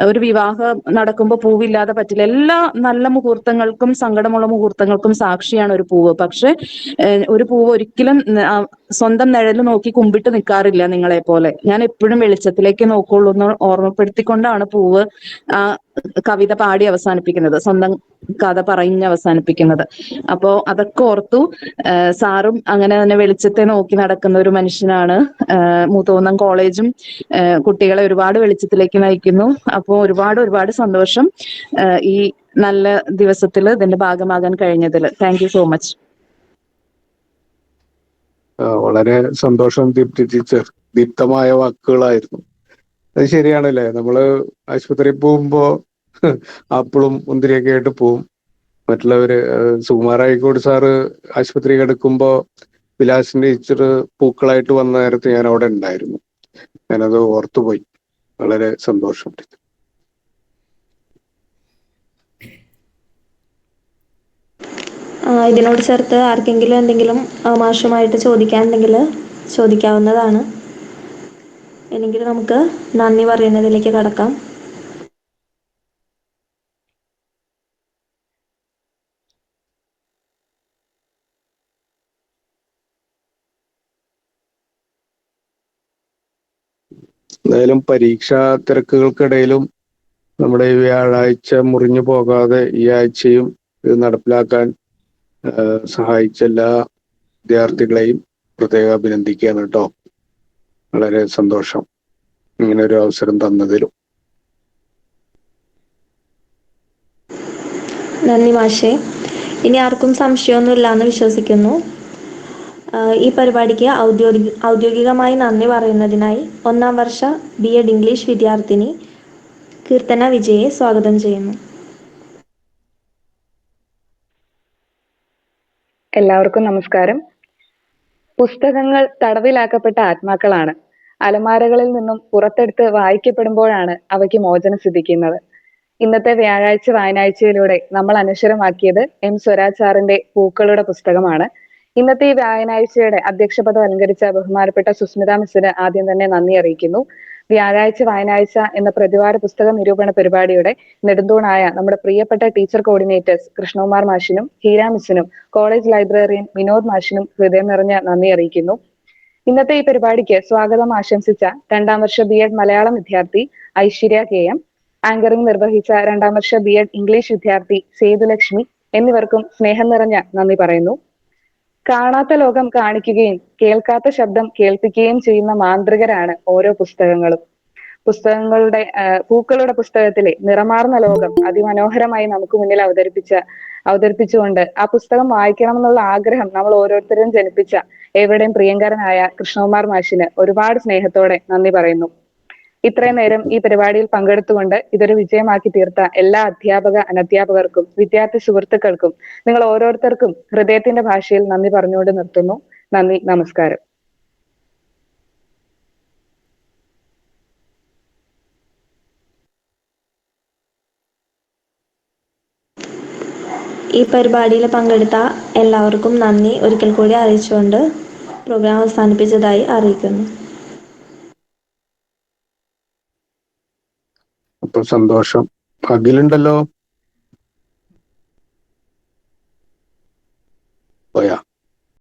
ഒരു വിവാഹം നടക്കുമ്പോൾ പൂവില്ലാതെ പറ്റില്ല. എല്ലാ നല്ല മുഹൂർത്തങ്ങൾക്കും സങ്കടമുള്ള മുഹൂർത്തങ്ങൾക്കും സാക്ഷിയാണ് ഒരു പൂവ്. പക്ഷെ ഒരു പൂവ് ഒരിക്കലും സ്വന്തം നിഴല് നോക്കി കുമ്പിട്ട് നിൽക്കാറില്ല നിങ്ങളെ പോലെ. ഞാൻ എപ്പോഴും വെളിച്ചത്തിലേക്ക് നോക്കുള്ളൂ എന്ന് ഓർമ്മപ്പെടുത്തിക്കൊണ്ടാണ് പൂവ് ആ കവിത പാടി അവസാനിപ്പിക്കുന്നത്, സ്വന്തം കഥ പറഞ്ഞ് അവസാനിപ്പിക്കുന്നത്. അപ്പോ അതൊക്കെ ഓർത്തു. സാറും അങ്ങനെ തന്നെ വെളിച്ചത്തെ നോക്കി നടക്കുന്ന ഒരു മനുഷ്യനാണ്. മൂത്തോന്നം കോളേജും കുട്ടികളെ ഒരുപാട് വെളിച്ചത്തിലേക്ക് നയിക്കുന്നു. അപ്പോൾ ഒരുപാട് ഒരുപാട് സന്തോഷം ഈ നല്ല ദിവസത്തിൽ ഇതിന്റെ ഭാഗമാകാൻ കഴിഞ്ഞതിൽ. Thank you so much. വളരെ സന്തോഷം ദീപ്തി ടീച്ചർ. ദീപ്തമായ വാക്കുകളായിരുന്നു. അത് ശരിയാണല്ലേ, നമ്മള് ആശുപത്രിയിൽ പോകുമ്പോ ആപ്പിളും മുന്തിരിയൊക്കെ ആയിട്ട് പോവും. മറ്റുള്ളവര് സുകുമാർ അഴീക്കോട് സാറ് ആശുപത്രി കിടക്കുമ്പോ വിലാസിന്റെ ടീച്ചർ പൂക്കളായിട്ട് വന്ന നേരത്ത് ഞാൻ അവിടെ ഉണ്ടായിരുന്നു. ഞാനത് ഓർത്തുപോയി. വളരെ സന്തോഷം. ഇതിനോട് ചേർത്ത് ആർക്കെങ്കിലും എന്തെങ്കിലും മാഷുമായിട്ട് ചോദിക്കാനുണ്ടെങ്കിൽ ചോദിക്കാവുന്നതാണ്. അല്ലെങ്കിൽ നമുക്ക് നന്ദി പറയുന്നതിലേക്ക് കടക്കാം. എന്തായാലും പരീക്ഷാ തിരക്കുകൾക്കിടയിലും നമ്മുടെ ഈ വ്യാഴാഴ്ച മുറിഞ്ഞു പോകാതെ ഈ ആഴ്ചയും ഇത് നടപ്പിലാക്കാൻ സഹായിച്ച എല്ലാ വിദ്യാർത്ഥികളെയും പ്രത്യേകം അഭിനന്ദിക്കുകയാണ് കേട്ടോ. വളരെ സന്തോഷം ഇങ്ങനെ ഒരു അവസരം തന്നതിലും. നന്ദി മാഷേ. ഇനി ആർക്കും സംശയമൊന്നുമില്ല എന്ന് വിശ്വസിക്കുന്നു. ഈ പരിപാടിക്ക് ഔദ്യോഗികമായി നന്ദി പറയുന്നതിനായി 1ാം വർഷ BEd ഇംഗ്ലീഷ് വിദ്യാർത്ഥിനി കീർത്തന വിജയെ സ്വാഗതം ചെയ്യുന്നു. എല്ലാവർക്കും നമസ്കാരം. പുസ്തകങ്ങൾ തടവിലാക്കപ്പെട്ട ആത്മാക്കളാണ്. അലമാരകളിൽ നിന്നും പുറത്തെടുത്ത് വായിക്കപ്പെടുമ്പോഴാണ് അവയ്ക്ക് മോചനം സിദ്ധിക്കുന്നത്. ഇന്നത്തെ വ്യാഴാഴ്ച വായനാഴ്ചയിലൂടെ നമ്മൾ അനശ്വരമാക്കിയത് M. സ്വരാജ് സാറിന്റെ പൂക്കളുടെ പുസ്തകമാണ്. ഇന്നത്തെ ഈ വായനാഴ്ചയുടെ അധ്യക്ഷപദം അലങ്കരിച്ച ബഹുമാനപ്പെട്ട സുസ്മിത മിസ്സിന് ആദ്യം തന്നെ നന്ദി അറിയിക്കുന്നു. വ്യാഴാഴ്ച വായനാഴ്ച എന്ന പ്രതിവാര പുസ്തക നിരൂപണ പരിപാടിയുടെ നെടുന്തൂണായ നമ്മുടെ പ്രിയപ്പെട്ട ടീച്ചർ കോർഡിനേറ്റേഴ്സ് കൃഷ്ണകുമാർ മാഷിനും ഹീര മിസ്സിനും കോളേജ് ലൈബ്രറിയൻ വിനോദ് മാഷിനും ഹൃദയം നിറഞ്ഞ നന്ദി അറിയിക്കുന്നു. ഇന്നത്തെ ഈ പരിപാടിക്ക് സ്വാഗതം ആശംസിച്ച 2ാം വർഷ ബി.എഡ് മലയാളം വിദ്യാർത്ഥി ഐശ്വര്യ കെ.എം, ആങ്കറിംഗ് നിർവഹിച്ച 2ാം വർഷ ബി.എഡ് ഇംഗ്ലീഷ് വിദ്യാർത്ഥി സേതുലക്ഷ്മി എന്നിവർക്കും സ്നേഹം നിറഞ്ഞ നന്ദി പറയുന്നു. കാണാത്ത ലോകം കാണിക്കുകയും കേൾക്കാത്ത ശബ്ദം കേൾപ്പിക്കുകയും ചെയ്യുന്ന മാന്ത്രികരാണ് ഓരോ പുസ്തകങ്ങളും. പുസ്തകങ്ങളുടെ പൂക്കളുടെ പുസ്തകത്തിലെ നിറമാർന്ന ലോകം അതിമനോഹരമായി നമുക്ക് മുന്നിൽ അവതരിപ്പിച്ചുകൊണ്ട് ആ പുസ്തകം വായിക്കണമെന്നുള്ള ആഗ്രഹം നമ്മൾ ഓരോരുത്തരും ജനിപ്പിച്ച എവിടെയും പ്രിയങ്കരനായ കൃഷ്ണകുമാർ മാഷിന് ഒരുപാട് സ്നേഹത്തോടെ നന്ദി പറയുന്നു. ഇത്രയും നേരം ഈ പരിപാടിയിൽ പങ്കെടുത്തുകൊണ്ട് ഇതൊരു വിജയമാക്കി തീർത്ത എല്ലാ അധ്യാപക അനധ്യാപകർക്കും വിദ്യാർത്ഥി സുഹൃത്തുക്കൾക്കും നിങ്ങൾ ഓരോരുത്തർക്കും ഹൃദയത്തിന്റെ ഭാഷയിൽ നന്ദി പറഞ്ഞുകൊണ്ട് നിർത്തുന്നു. നന്ദി, നമസ്കാരം. ഈ പരിപാടിയിൽ പങ്കെടുത്ത എല്ലാവർക്കും നന്ദി ഒരിക്കൽ കൂടി അറിയിച്ചുകൊണ്ട് പ്രോഗ്രാം അവസാനിപ്പിച്ചതായി അറിയിക്കുന്നു. അപ്പൊ സന്തോഷം. അഖിലുണ്ടല്ലോ.